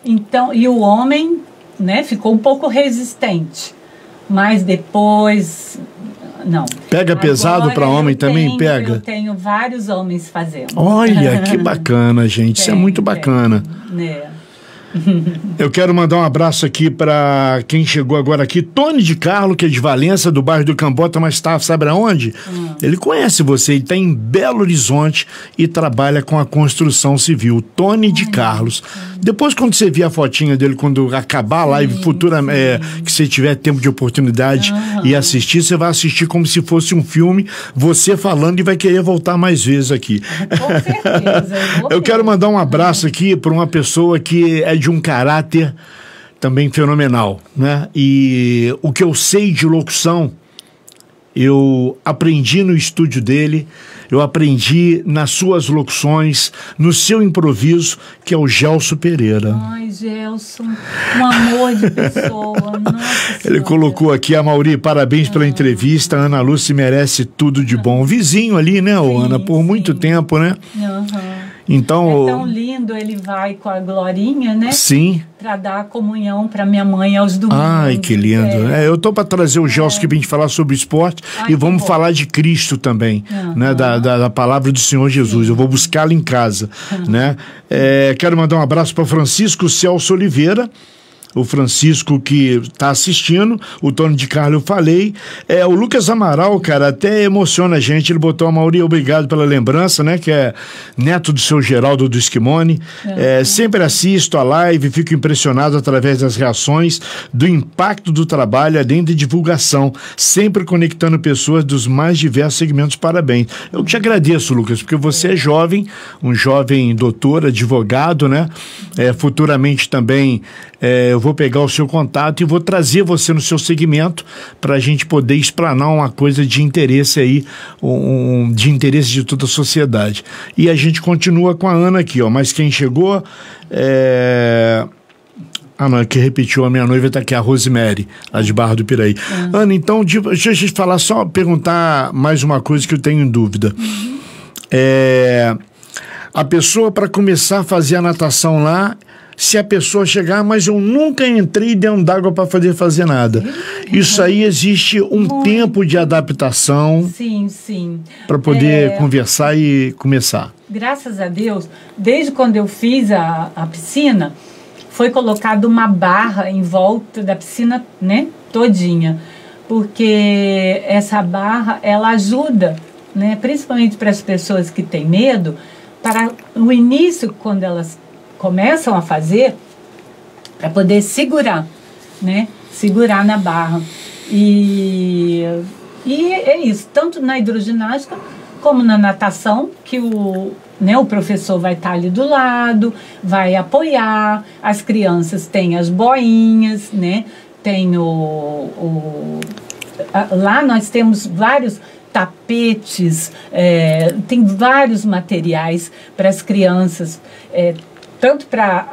então, e o homem, né, ficou um pouco resistente. Mas depois, não. Pega pesado para homem também? Pega? Eu tenho vários homens fazendo. Olha, que bacana, gente. Isso é muito bacana. Eu quero mandar um abraço aqui para quem chegou agora aqui, Tony de Carlo, que é de Valença, do bairro do Cambota, mas tá, sabe aonde? Ele conhece você, ele está em Belo Horizonte e trabalha com a construção civil. Tony de Carlos. Depois, quando você vir a fotinha dele, quando acabar a live futura, que você tiver tempo de oportunidade e assistir, você vai assistir como se fosse um filme, você falando, e vai querer voltar mais vezes aqui. Com certeza. Eu quero mandar um abraço aqui para uma pessoa que é de um caráter também fenomenal, né? E o que eu sei de locução, eu aprendi no estúdio dele, eu aprendi nas suas locuções, no seu improviso, que é o Gelson Pereira. Ai, Gelson, um amor de pessoa. Nossa Ele senhora. colocou aqui, Amaury, parabéns pela entrevista, a Ana Lúcia merece tudo de bom. Vizinho ali, né, Ana, por muito tempo, né? Então, é tão lindo, ele vai com a Glorinha, né? Sim. Para dar comunhão para minha mãe aos domingos. Ai, que lindo. Eu tô para trazer o Gelson aqui pra gente falar sobre esporte e vamos falar de Cristo também, né? Da palavra do Senhor Jesus. Eu vou buscá-lo em casa, né? Quero mandar um abraço para Francisco Celso Oliveira, o Francisco que está assistindo, o Tony de Carlos eu falei, o Lucas Amaral, cara, até emociona a gente, ele botou a Mauri, obrigado pela lembrança, né, que é neto do seu Geraldo do Esquimone, sempre assisto a live, fico impressionado através das reações, do impacto do trabalho, além de divulgação, sempre conectando pessoas dos mais diversos segmentos, parabéns. Eu te agradeço, Lucas, porque você é jovem, um jovem doutor, advogado, né, futuramente também eu vou pegar o seu contato e vou trazer você no seu segmento para a gente poder explanar uma coisa de interesse aí, de interesse de toda a sociedade. E a gente continua com a Ana aqui, ó. Mas quem chegou não, que repetiu, a minha noiva está aqui, a Rosemary, lá de Barra do Piraí. Ana, então, deixa eu te falar, só perguntar mais uma coisa que eu tenho em dúvida. A pessoa, para começar a fazer a natação lá, se a pessoa chegar, mas eu nunca entrei dentro d'água para fazer nada. Isso aí existe um tempo de adaptação. Sim, sim. Para poder conversar e começar. Graças a Deus, desde quando eu fiz a piscina, foi colocada uma barra em volta da piscina, né, todinha. Porque essa barra, ela ajuda, né, principalmente para as pessoas que têm medo, para o início, quando elas começam a fazer, para poder segurar, né? Segurar na barra. E é isso, tanto na hidroginástica como na natação, que o professor vai estar ali do lado, vai apoiar, as crianças têm as boinhas, né? Tem lá nós temos vários tapetes, tem vários materiais para as crianças, tanto para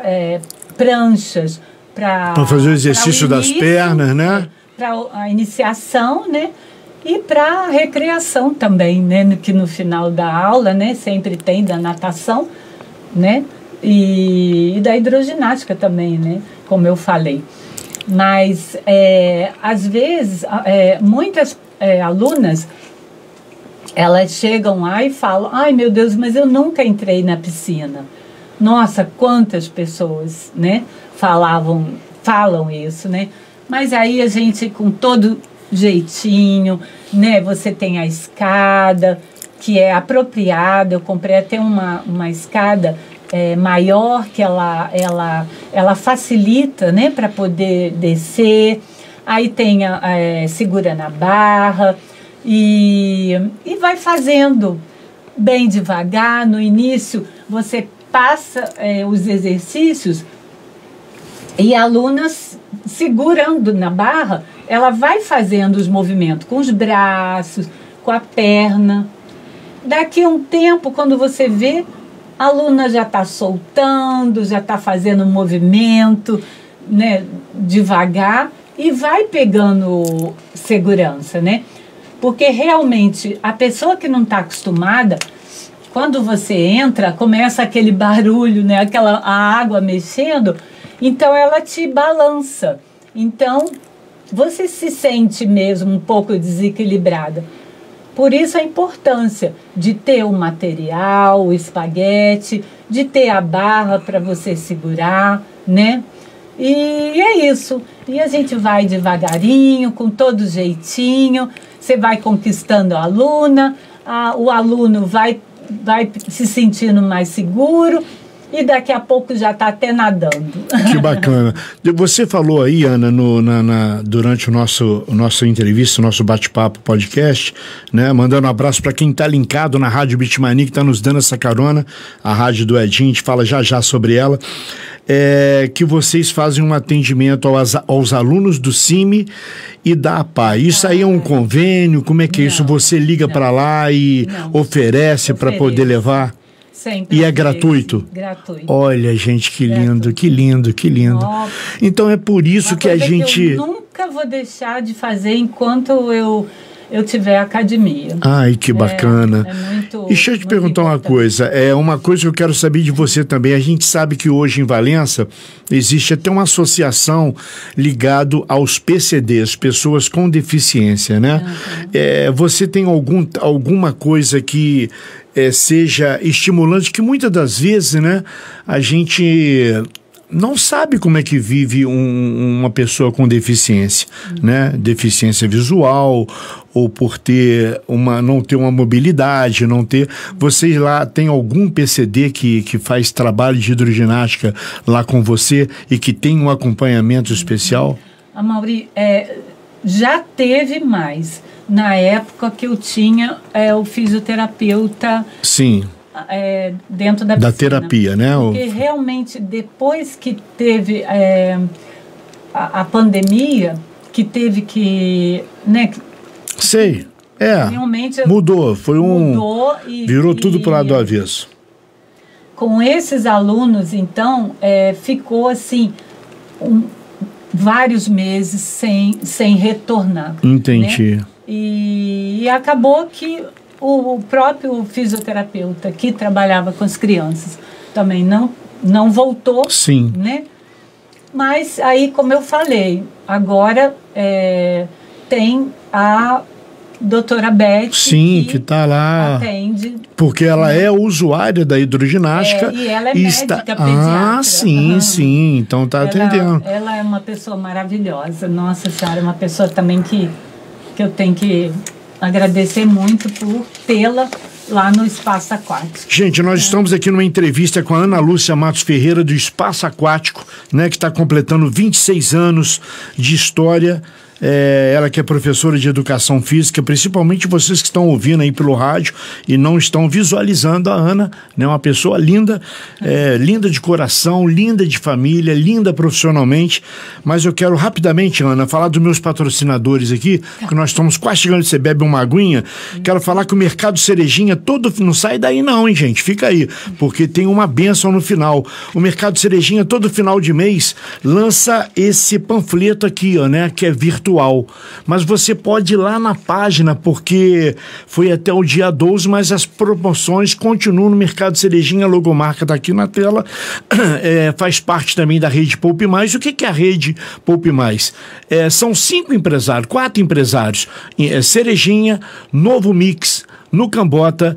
pranchas, para fazer o exercício das pernas, né? Para a iniciação, né? E para a recreação também, né? Que no final da aula, né? Sempre tem da natação, né? E da hidroginástica também, né? Como eu falei. Mas, às vezes, muitas alunas, elas chegam lá e falam: ai, meu Deus, mas eu nunca entrei na piscina. Nossa, quantas pessoas, né, falam isso, né? Mas aí a gente, com todo jeitinho, né, você tem a escada, que é apropriada. Eu comprei até uma escada maior, que ela facilita, né, para poder descer. Aí tem segura na barra e vai fazendo bem devagar. No início, você passa os exercícios e a aluna, segurando na barra, ela vai fazendo os movimentos com os braços, com a perna. Daqui a um tempo, quando você vê, a aluna já está soltando, já está fazendo um movimento, né, devagar, e vai pegando segurança, né? Porque realmente a pessoa que não está acostumada, quando você entra, começa aquele barulho, né? A água mexendo, então ela te balança. Então, você se sente mesmo um pouco desequilibrada. Por isso a importância de ter o material, o espaguete, de ter a barra para você segurar, né? E é isso. E a gente vai devagarinho, com todo jeitinho. Você vai conquistando a aluna, o aluno vai se sentindo mais seguro e daqui a pouco já está até nadando. Que bacana. Você falou aí, Ana, durante nossa entrevista, o nosso bate-papo podcast, né? Mandando um abraço para quem está linkado na Rádio Bitmania, que está nos dando essa carona, a rádio do Edinho, a gente fala já sobre ela. Que vocês fazem um atendimento aos alunos do CIMI e da APA. Isso aí é um convênio? Como é que é isso? Você liga para lá e oferece para poder levar? Sempre. E é gratuito? Gratuito. Olha, gente, que lindo, que lindo, que lindo. Nossa. Então é por isso que a gente... eu nunca vou deixar de fazer enquanto eu tiver academia. Ai, que bacana. Muito, e deixa eu te perguntar importante. uma coisa que eu quero saber de você também. A gente sabe que hoje em Valença existe até uma associação ligada aos PCDs, pessoas com deficiência, né? Você tem alguma coisa que seja estimulante, que muitas das vezes, né, a gente não sabe como é que vive uma pessoa com deficiência, né? Deficiência visual, ou por não ter uma mobilidade, não ter... Vocês lá tem algum PCD que faz trabalho de hidroginástica lá com você e que tem um acompanhamento especial? Amaury, já teve mais. Na época que eu tinha o fisioterapeuta... Sim. Dentro da piscina. Terapia, né? Porque realmente depois que teve a pandemia, que teve que, né? Sei, realmente mudou, virou e tudo pro lado do avesso. Com esses alunos, então, ficou assim vários meses sem retornar. Entendi. Né? E acabou que o próprio fisioterapeuta que trabalhava com as crianças também não voltou. Sim. Né? Mas aí, como eu falei, agora tem a doutora Beth. Sim, que está lá. Atende. Porque ela é usuária da hidroginástica. E ela é médica pediatra. Sim. Então está atendendo. Ela é uma pessoa maravilhosa. Nossa Senhora, é uma pessoa também que eu tenho que agradecer muito por tê-la lá no Espaço Aquático. Gente, nós estamos aqui numa entrevista com a Ana Lúcia Matos Ferreira do Espaço Aquático, né, que está completando 26 anos de história. Ela que é professora de educação física, principalmente vocês que estão ouvindo aí pelo rádio e não estão visualizando a Ana, né? Uma pessoa linda, linda de coração, linda de família, linda profissionalmente. Mas eu quero rapidamente, Ana, falar dos meus patrocinadores aqui, que nós estamos quase chegando, você bebe uma aguinha. Quero falar que o Mercado Cerejinha não sai daí não, hein, gente? Fica aí, porque tem uma bênção no final. O Mercado Cerejinha, todo final de mês, lança esse panfleto aqui, ó, né? Que é virtual. Mas você pode ir lá na página, porque foi até o dia 12, mas as promoções continuam no Mercado Cerejinha. A logomarca está aqui na tela. Faz parte também da rede Poupe Mais. O que é a rede Poupe Mais? São 4 empresários. Cerejinha, Novo Mix, no Cambota,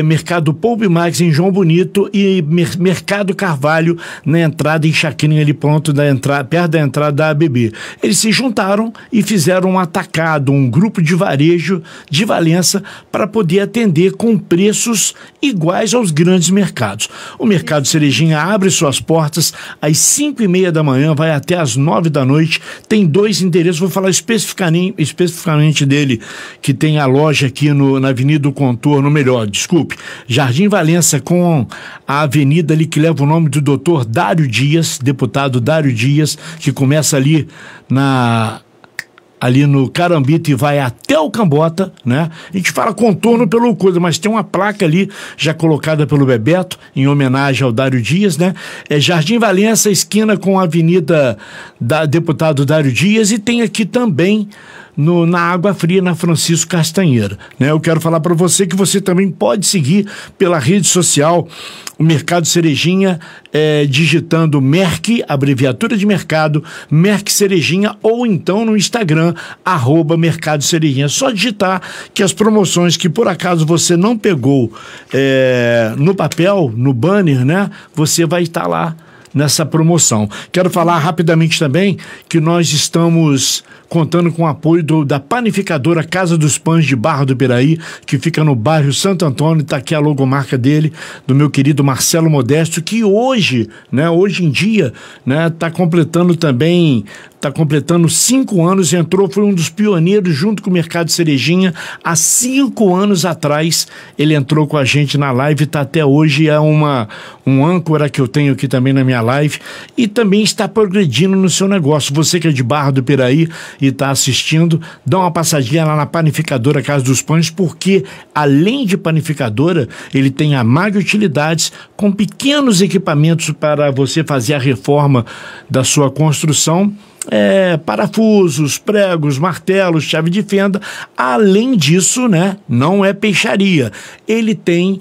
Mercado Poupe Mais em João Bonito e Mercado Carvalho na entrada em Chacrinha, ali perto da entrada da ABB. Eles se juntaram e fizeram um atacado, um grupo de varejo de Valença para poder atender com preços iguais aos grandes mercados. O Mercado Cerejinha abre suas portas às 5:30 da manhã, vai até às 9 da noite. Tem 2 endereços, vou falar especificamente dele, que tem a loja aqui na Avenida Contorno, Jardim Valença, com a avenida ali que leva o nome do doutor Dário Dias, deputado Dário Dias, que começa ali no Carambita e vai até o Cambota, né? A gente fala contorno pelo coisa, mas tem uma placa ali já colocada pelo Bebeto em homenagem ao Dário Dias, né? Jardim Valença, esquina com a avenida da deputado Dário Dias, e tem aqui também na Água Fria, na Francisco Castanheira, né? Eu quero falar para você que você também pode seguir pela rede social o Mercado Cerejinha, digitando Merc, abreviatura de mercado, Merc Cerejinha, ou então no Instagram, @Mercado Cerejinha. Só digitar que as promoções que por acaso você não pegou no papel, no banner, né? Você vai estar lá nessa promoção. Quero falar rapidamente também que nós estamos contando com o apoio da panificadora Casa dos Pães de Barra do Piraí, que fica no bairro Santo Antônio. Está aqui a logomarca dele, do meu querido Marcelo Modesto, que hoje em dia, né, está completando 5 anos, foi um dos pioneiros junto com o Mercado Cerejinha. Há 5 anos atrás ele entrou com a gente na live, está até hoje, um âncora que eu tenho aqui também na minha live, e também está progredindo no seu negócio. Você que é de Barra do Piraí e está assistindo, dá uma passadinha lá na panificadora Casa dos Pães, porque além de panificadora, ele tem a Mag Utilidades, com pequenos equipamentos para você fazer a reforma da sua construção. parafusos, pregos, martelos, chave de fenda. Além disso, né, não é peixaria. Ele tem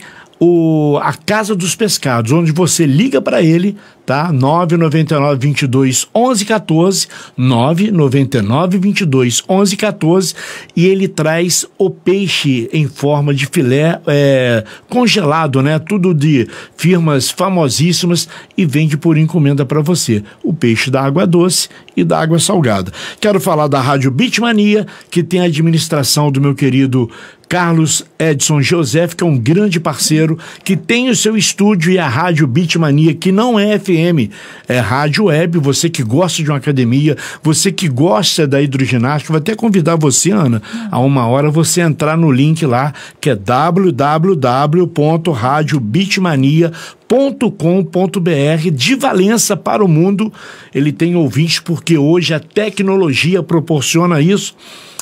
a Casa dos Pescados, onde você liga para ele, tá? 999 22 11 14, 999 22 11 14, e ele traz o peixe em forma de filé congelado, né? Tudo de firmas famosíssimas, e vende por encomenda para você. O peixe da água doce e da água salgada. Quero falar da Rádio Beatmania, que tem a administração do meu querido Carlos Edson Joseph, que é um grande parceiro, que tem o seu estúdio, e a Rádio Beatmania, que não é FM, é rádio web. Você que gosta de uma academia, você que gosta da hidroginástica, vou até convidar você, Ana, a uma hora você entrar no link lá, que é www.radiobeatmania.com.br, de Valença para o mundo. Ele tem ouvintes porque hoje a tecnologia proporciona isso.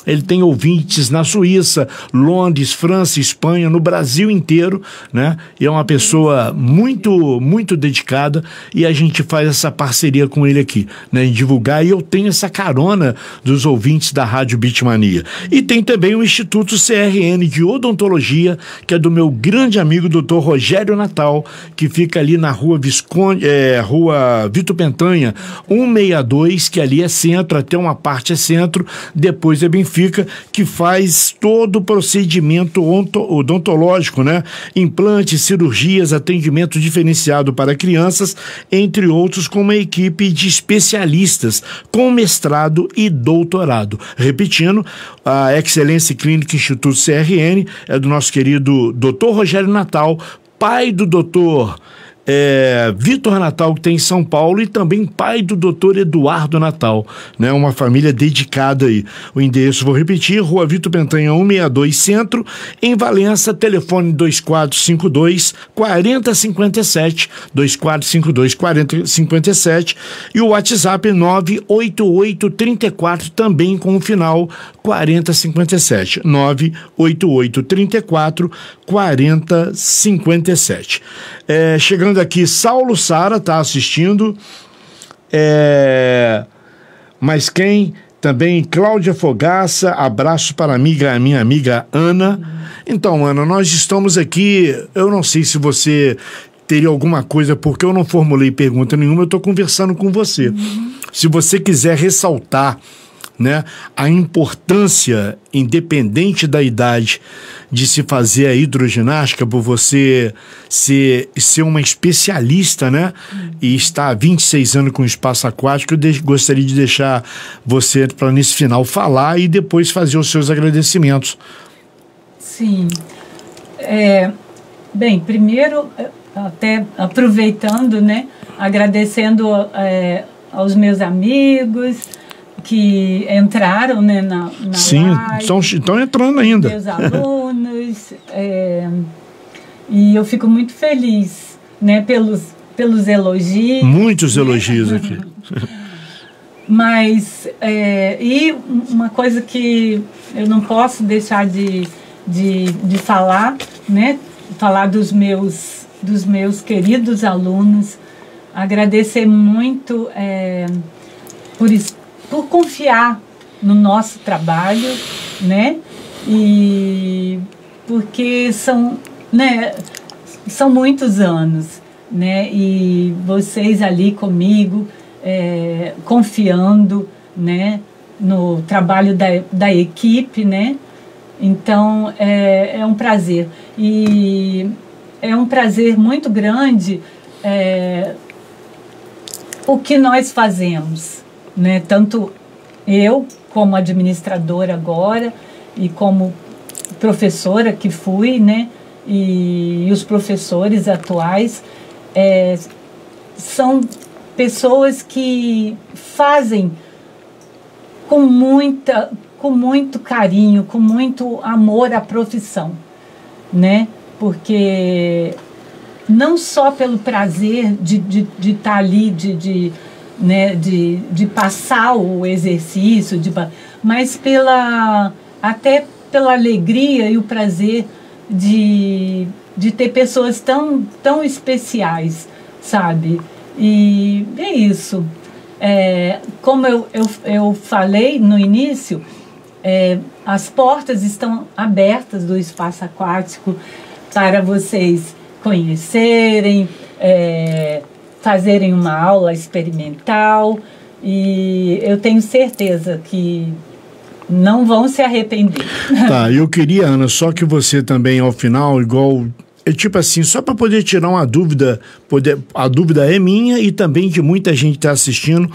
Ele tem ouvintes na Suíça, Londres, França, Espanha, no Brasil inteiro, né? E é uma pessoa muito, muito dedicada, e a gente faz essa parceria com ele aqui, né? Em divulgar, e eu tenho essa carona dos ouvintes da Rádio Beatmania. E tem também o Instituto CRN de Odontologia, que é do meu grande amigo Dr. Rogério Natal, que fica ali na rua Rua Vitor Pentanha, 162, que ali é centro, até uma parte é centro, depois é Benfica, que faz todo o procedimento odontológico, né? Implantes, cirurgias, atendimento diferenciado para crianças, entre outros, com uma equipe de especialistas com mestrado e doutorado. Repetindo, a Excelência Clínica Instituto CRN é do nosso querido Dr. Rogério Natal, pai do doutor Vitor Natal, que tem em São Paulo, e também pai do doutor Eduardo Natal, né? Uma família dedicada aí. O endereço, vou repetir, Rua Vitor Pentanha 162 Centro, em Valença, telefone 2452 4057, 2452 4057, e o WhatsApp 98834, também com o final 4057, 98834 4057. Chegando aqui, Saulo Sara está assistindo, mas quem também? Cláudia Fogaça, abraço para a minha amiga Ana. Então, Ana, nós estamos aqui, eu não sei se você teria alguma coisa, porque eu não formulei pergunta nenhuma, eu estou conversando com você. Se você quiser ressaltar, né, a importância, independente da idade, de se fazer a hidroginástica, por você ser uma especialista, né, e estar há 26 anos com o espaço aquático, eu gostaria de deixar você, para nesse final, falar e depois fazer os seus agradecimentos. Sim. Bem, primeiro, até aproveitando, né, agradecendo aos meus amigos que entraram, né, na Sim, estão entrando ainda. Meus alunos, e eu fico muito feliz, né, pelos elogios. Muitos elogios aqui. Mas, e uma coisa que eu não posso deixar de falar, né, falar dos meus queridos alunos, agradecer muito por confiar no nosso trabalho, né? E porque são muitos anos, né? E vocês ali comigo, confiando, né, no trabalho da equipe, né? Então, é um prazer. E é um prazer muito grande o que nós fazemos, né? Tanto eu, como administradora agora, e como professora que fui, né? E os professores atuais são pessoas que fazem com muito carinho, com muito amor à profissão, né? Porque não só pelo prazer de estar ali, né, de passar o exercício, mas até pela alegria e o prazer de ter pessoas tão especiais, sabe? E é isso. Como eu falei no início, as portas estão abertas do espaço aquático para vocês conhecerem, fazerem uma aula experimental, e eu tenho certeza que não vão se arrepender. Tá, eu queria, Ana, só que você também, ao final, igual... tipo assim, só para poder tirar uma dúvida, a dúvida é minha e também de muita gente que está assistindo,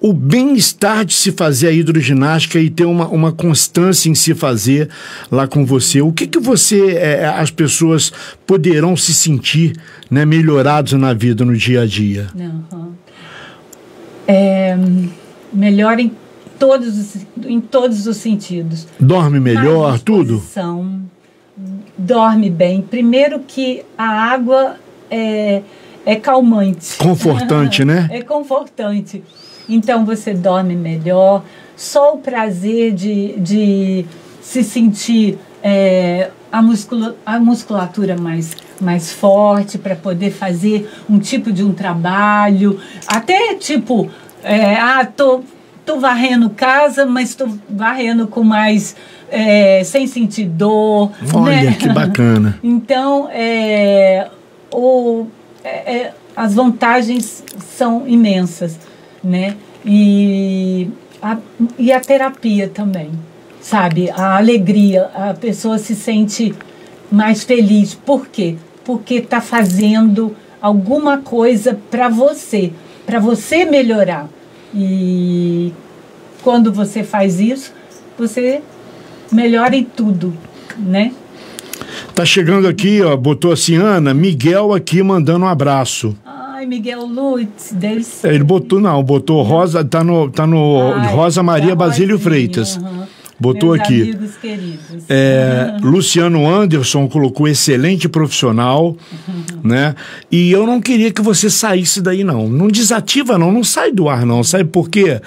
o bem-estar de se fazer a hidroginástica e ter uma constância em se fazer lá com você, o que você, as pessoas poderão se sentir, né, melhorados na vida, no dia a dia? Melhor em todos os sentidos. Dorme melhor, tudo? Dorme bem. Primeiro que a água é calmante. Confortante, né? É confortante. Então você dorme melhor. Só o prazer de se sentir a musculatura mais forte para poder fazer um tipo de um trabalho. Até tipo, tô varrendo casa, mas tô varrendo com mais... sem sentir dor. Olha, né? Que bacana. Então, as vantagens são imensas, né? E a terapia também, sabe? A alegria, a pessoa se sente mais feliz. Por quê? Porque está fazendo alguma coisa para você melhorar. E quando você faz isso, você melhora em tudo, né? Tá chegando aqui, ó, botou assim, Ana, Miguel aqui mandando um abraço. Ai, Miguel Lutz, ele botou Rosa, tá no Rosa Maria Basílio Freitas. Botou meus aqui. Amigos queridos. Luciano Anderson colocou excelente profissional, né? E eu não queria que você saísse daí, não. Não desativa, não sai do ar, não. Sabe por quê?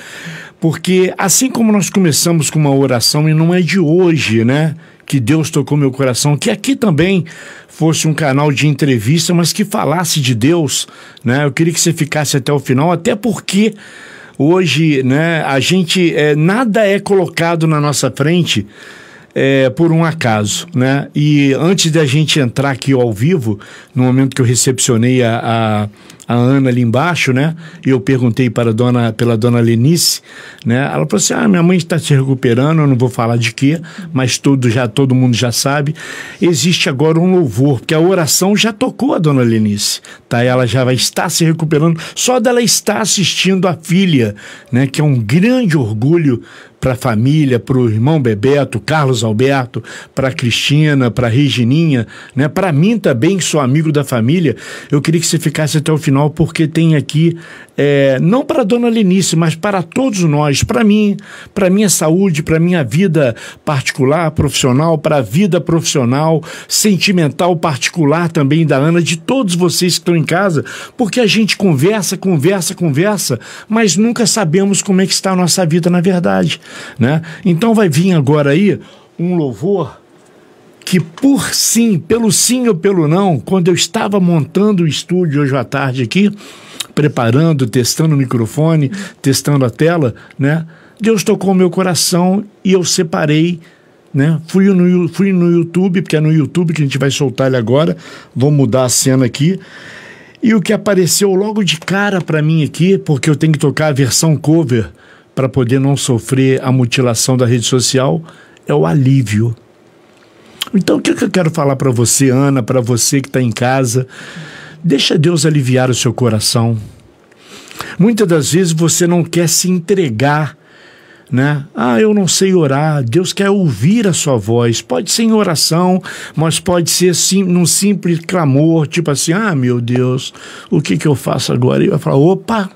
Porque assim como nós começamos com uma oração, e não é de hoje, né, que Deus tocou meu coração, que aqui também fosse um canal de entrevista, mas que falasse de Deus, né? Eu queria que você ficasse até o final, até porque hoje, né, a gente, nada é colocado na nossa frente por um acaso, né? E antes da gente entrar aqui ao vivo, no momento que eu recepcionei a Ana ali embaixo, né? E eu perguntei pela dona Lenice, né? Ela falou assim, minha mãe está se recuperando, eu não vou falar de quê, mas todo mundo já sabe. Existe agora um louvor, porque a oração já tocou a dona Lenice, tá? Ela já vai estar se recuperando, só dela estar assistindo a filha, né? Que é um grande orgulho para a família, para o irmão Bebeto, Carlos Alberto, para a Cristina, para a Regininha, né? Para mim também, que sou amigo da família. Eu queria que você ficasse até o final, porque tem aqui, não para a dona Lenice, mas para todos nós, para mim, para minha saúde, para minha vida particular, profissional, para a vida profissional, sentimental, particular também da Ana, de todos vocês que estão em casa, porque a gente conversa, mas nunca sabemos como é que está a nossa vida na verdade, né? Então vai vir agora aí um louvor que pelo sim ou pelo não, quando eu estava montando o estúdio hoje à tarde aqui, preparando, testando o microfone, testando a tela, né? Deus tocou o meu coração e eu separei, né? Fui no YouTube, porque é no YouTube que a gente vai soltar ele agora, vou mudar a cena aqui. E o que apareceu logo de cara para mim aqui, porque eu tenho que tocar a versão cover para poder não sofrer a mutilação da rede social, é o alívio. Então, o que eu quero falar para você, Ana, para você que está em casa? Deixa Deus aliviar o seu coração. Muitas das vezes você não quer se entregar, né? Eu não sei orar. Deus quer ouvir a sua voz. Pode ser em oração, mas pode ser num simples clamor, tipo assim, meu Deus, o que eu faço agora? E vai falar, opa,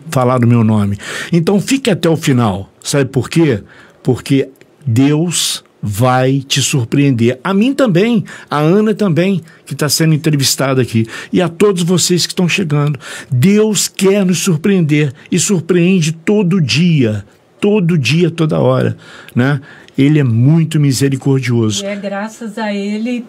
falar o meu nome. Então fique até o final. Sabe por quê? Porque Deus vai te surpreender. A mim também, a Ana também, que está sendo entrevistada aqui, e a todos vocês que estão chegando. Deus quer nos surpreender e surpreende todo dia, toda hora, né? Ele é muito misericordioso. E é graças a Ele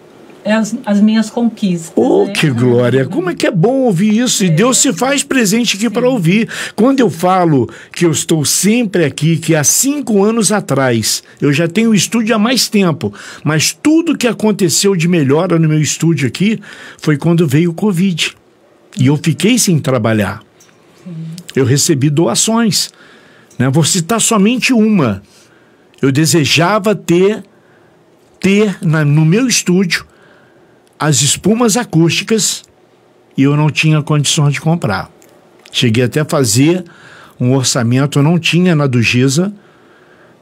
as minhas conquistas. Oh, né? que glória! Como é que é bom ouvir isso? E Deus se faz presente aqui para ouvir. Quando eu falo que eu estou sempre aqui, que há 5 anos atrás, eu já tenho o estúdio há mais tempo, mas tudo que aconteceu de melhora no meu estúdio aqui foi quando veio o Covid. E eu fiquei sem trabalhar. Eu recebi doações, né? Vou citar somente uma. Eu desejava ter no meu estúdio as espumas acústicas e eu não tinha condições de comprar. Cheguei até a fazer um orçamento, eu não tinha na do Giza,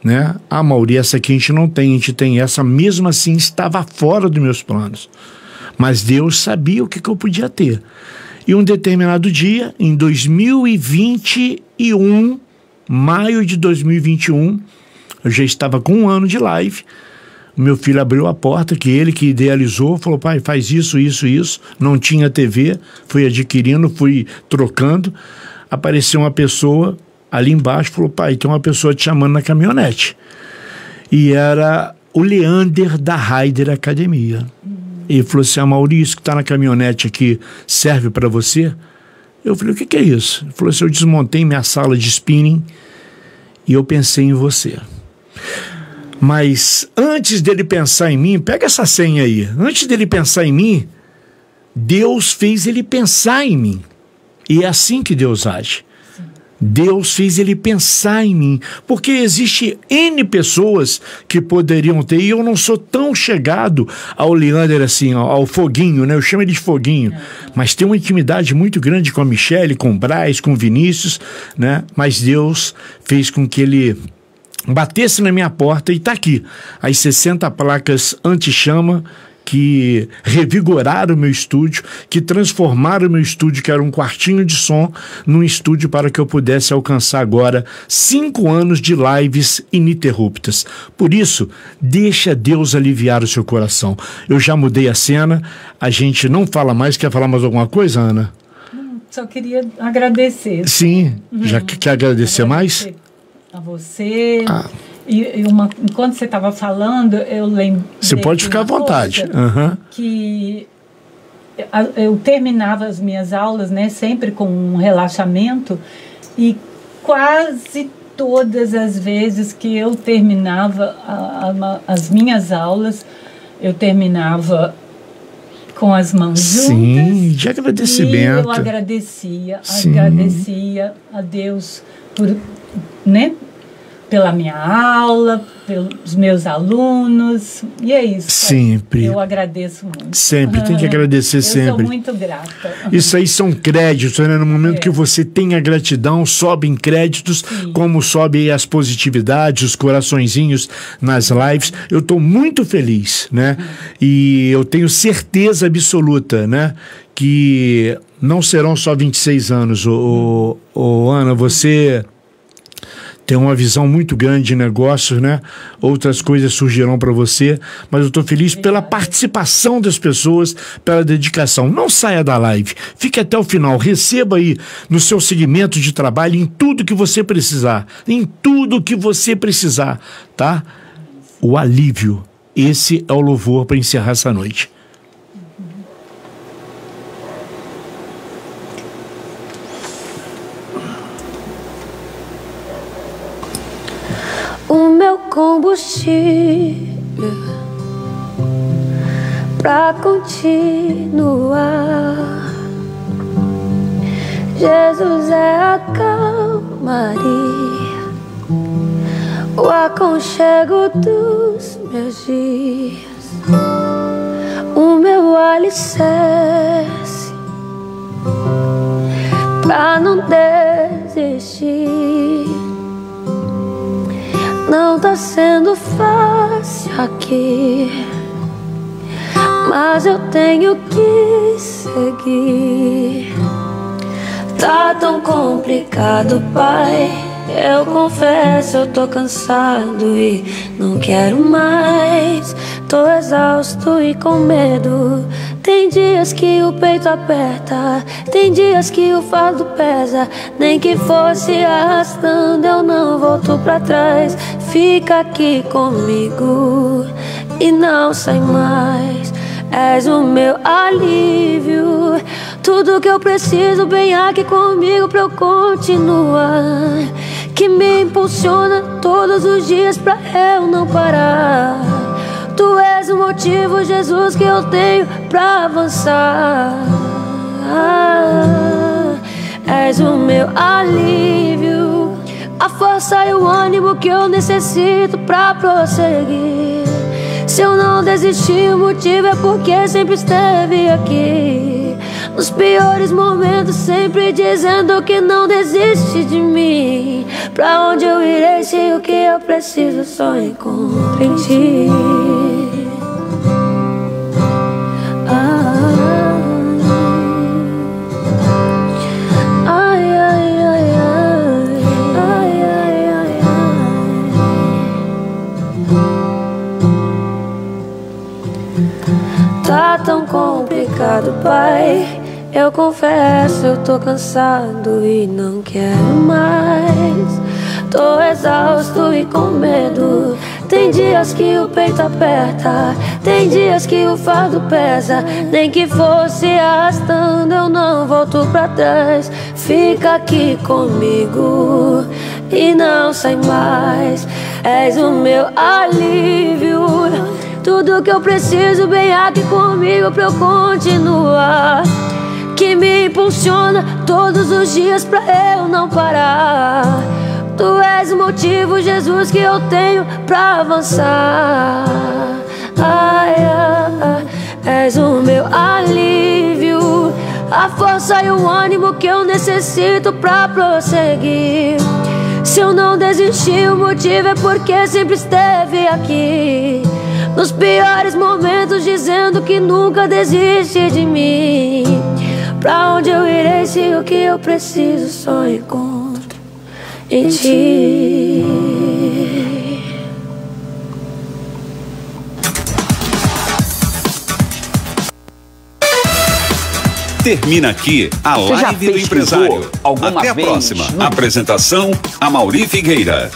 né? Ah, Mauri, essa aqui a gente tem essa, mesmo assim estava fora dos meus planos. Mas Deus sabia o que eu podia ter. E um determinado dia, em 2021, maio de 2021, eu já estava com 1 ano de live. O meu filho abriu a porta, que ele que idealizou, falou: pai, faz isso, isso, isso. Não tinha TV, fui adquirindo, fui trocando. Apareceu uma pessoa ali embaixo, falou: pai, tem uma pessoa te chamando na caminhonete. E era o Leander da Raider Academia. Ele falou assim: Maurício, que está na caminhonete aqui, serve para você? Eu falei: o que é isso? Ele falou assim: eu desmontei minha sala de spinning e eu pensei em você. Mas antes dele pensar em mim, pega essa senha aí, antes dele pensar em mim, Deus fez ele pensar em mim. E é assim que Deus age. Deus fez ele pensar em mim, porque existe N pessoas que poderiam ter, e eu não sou tão chegado ao Leander assim, ao Foguinho, né? Eu chamo ele de Foguinho, mas tem uma intimidade muito grande com a Michele, com o Braz, com o Vinícius, né? Mas Deus fez com que ele batesse na minha porta e tá aqui, as 60 placas anti-chama, que revigoraram o meu estúdio, que transformaram o meu estúdio, que era um quartinho de som, num estúdio para que eu pudesse alcançar agora 5 anos de lives ininterruptas. Por isso, deixa Deus aliviar o seu coração. Eu já mudei a cena, a gente não fala mais. Quer falar mais alguma coisa, Ana? Só queria agradecer. Sim, já quer agradecer mais? A você... enquanto você estava falando, eu lembrei... Você pode ficar à vontade. Que eu terminava as minhas aulas, né, sempre com um relaxamento, e quase todas as vezes que eu terminava as minhas aulas, eu terminava com as mãos juntas. Sim, de agradecimento. E eu agradecia a Deus por... né? Pela minha aula, pelos meus alunos, e é isso. Sempre. Eu agradeço muito. Sempre, tem que agradecer sempre. Eu sou muito grata. Isso aí são créditos, né? No momento que você tem a gratidão, sobem créditos, como sobem as positividades, os coraçõezinhos nas lives. Eu estou muito feliz, né? E eu tenho certeza absoluta, né? Que não serão só 26 anos. Ana, você... tem uma visão muito grande de negócios, né? Outras coisas surgirão para você, mas eu estou feliz pela participação das pessoas, pela dedicação. Não saia da live, fique até o final, receba aí no seu segmento de trabalho, em tudo que você precisar, tá? O alívio, esse é o louvor para encerrar essa noite. O meu combustível pra continuar. Jesus é a calmaria, o aconchego dos meus dias, o meu alicerce pra não desistir. Não tá sendo fácil aqui, mas eu tenho que seguir. Tá tão complicado, pai, eu confesso, eu tô cansado e não quero mais. Tô exausto e com medo. Tem dias que o peito aperta, tem dias que o fardo pesa. Nem que fosse arrastando, eu não volto pra trás. Fica aqui comigo e não sai mais. És o meu alívio, tudo que eu preciso bem aqui comigo pra eu continuar, que me impulsiona todos os dias pra eu não parar. Tu és o motivo, Jesus, que eu tenho pra avançar. És o meu alívio, a força e o ânimo que eu necessito pra prosseguir. Se eu não desistir, o motivo é porque sempre esteve aqui. Nos piores momentos, sempre dizendo que não desiste de mim. Pra onde eu irei se o que eu preciso só encontro em ti? Tá tão complicado, pai. Eu confesso, eu tô cansado e não quero mais. Tô exausto e com medo. Tem dias que o peito aperta, tem dias que o fardo pesa. Nem que fosse arrastando, eu não volto pra trás. Fica aqui comigo e não sai mais. És o meu alívio, tudo que eu preciso bem aqui comigo pra eu continuar, que me impulsiona todos os dias pra eu não parar. Tu és o motivo, Jesus, que eu tenho pra avançar. És o meu alívio, a força e o ânimo que eu necessito pra prosseguir. Se eu não desistir, o motivo é porque sempre esteve aqui. Nos piores momentos, dizendo que nunca desiste de mim. Pra onde eu irei se o que eu preciso só encontro em ti? Termina aqui a live do empresário. Até a próxima. Apresentação: Amaury Figueira.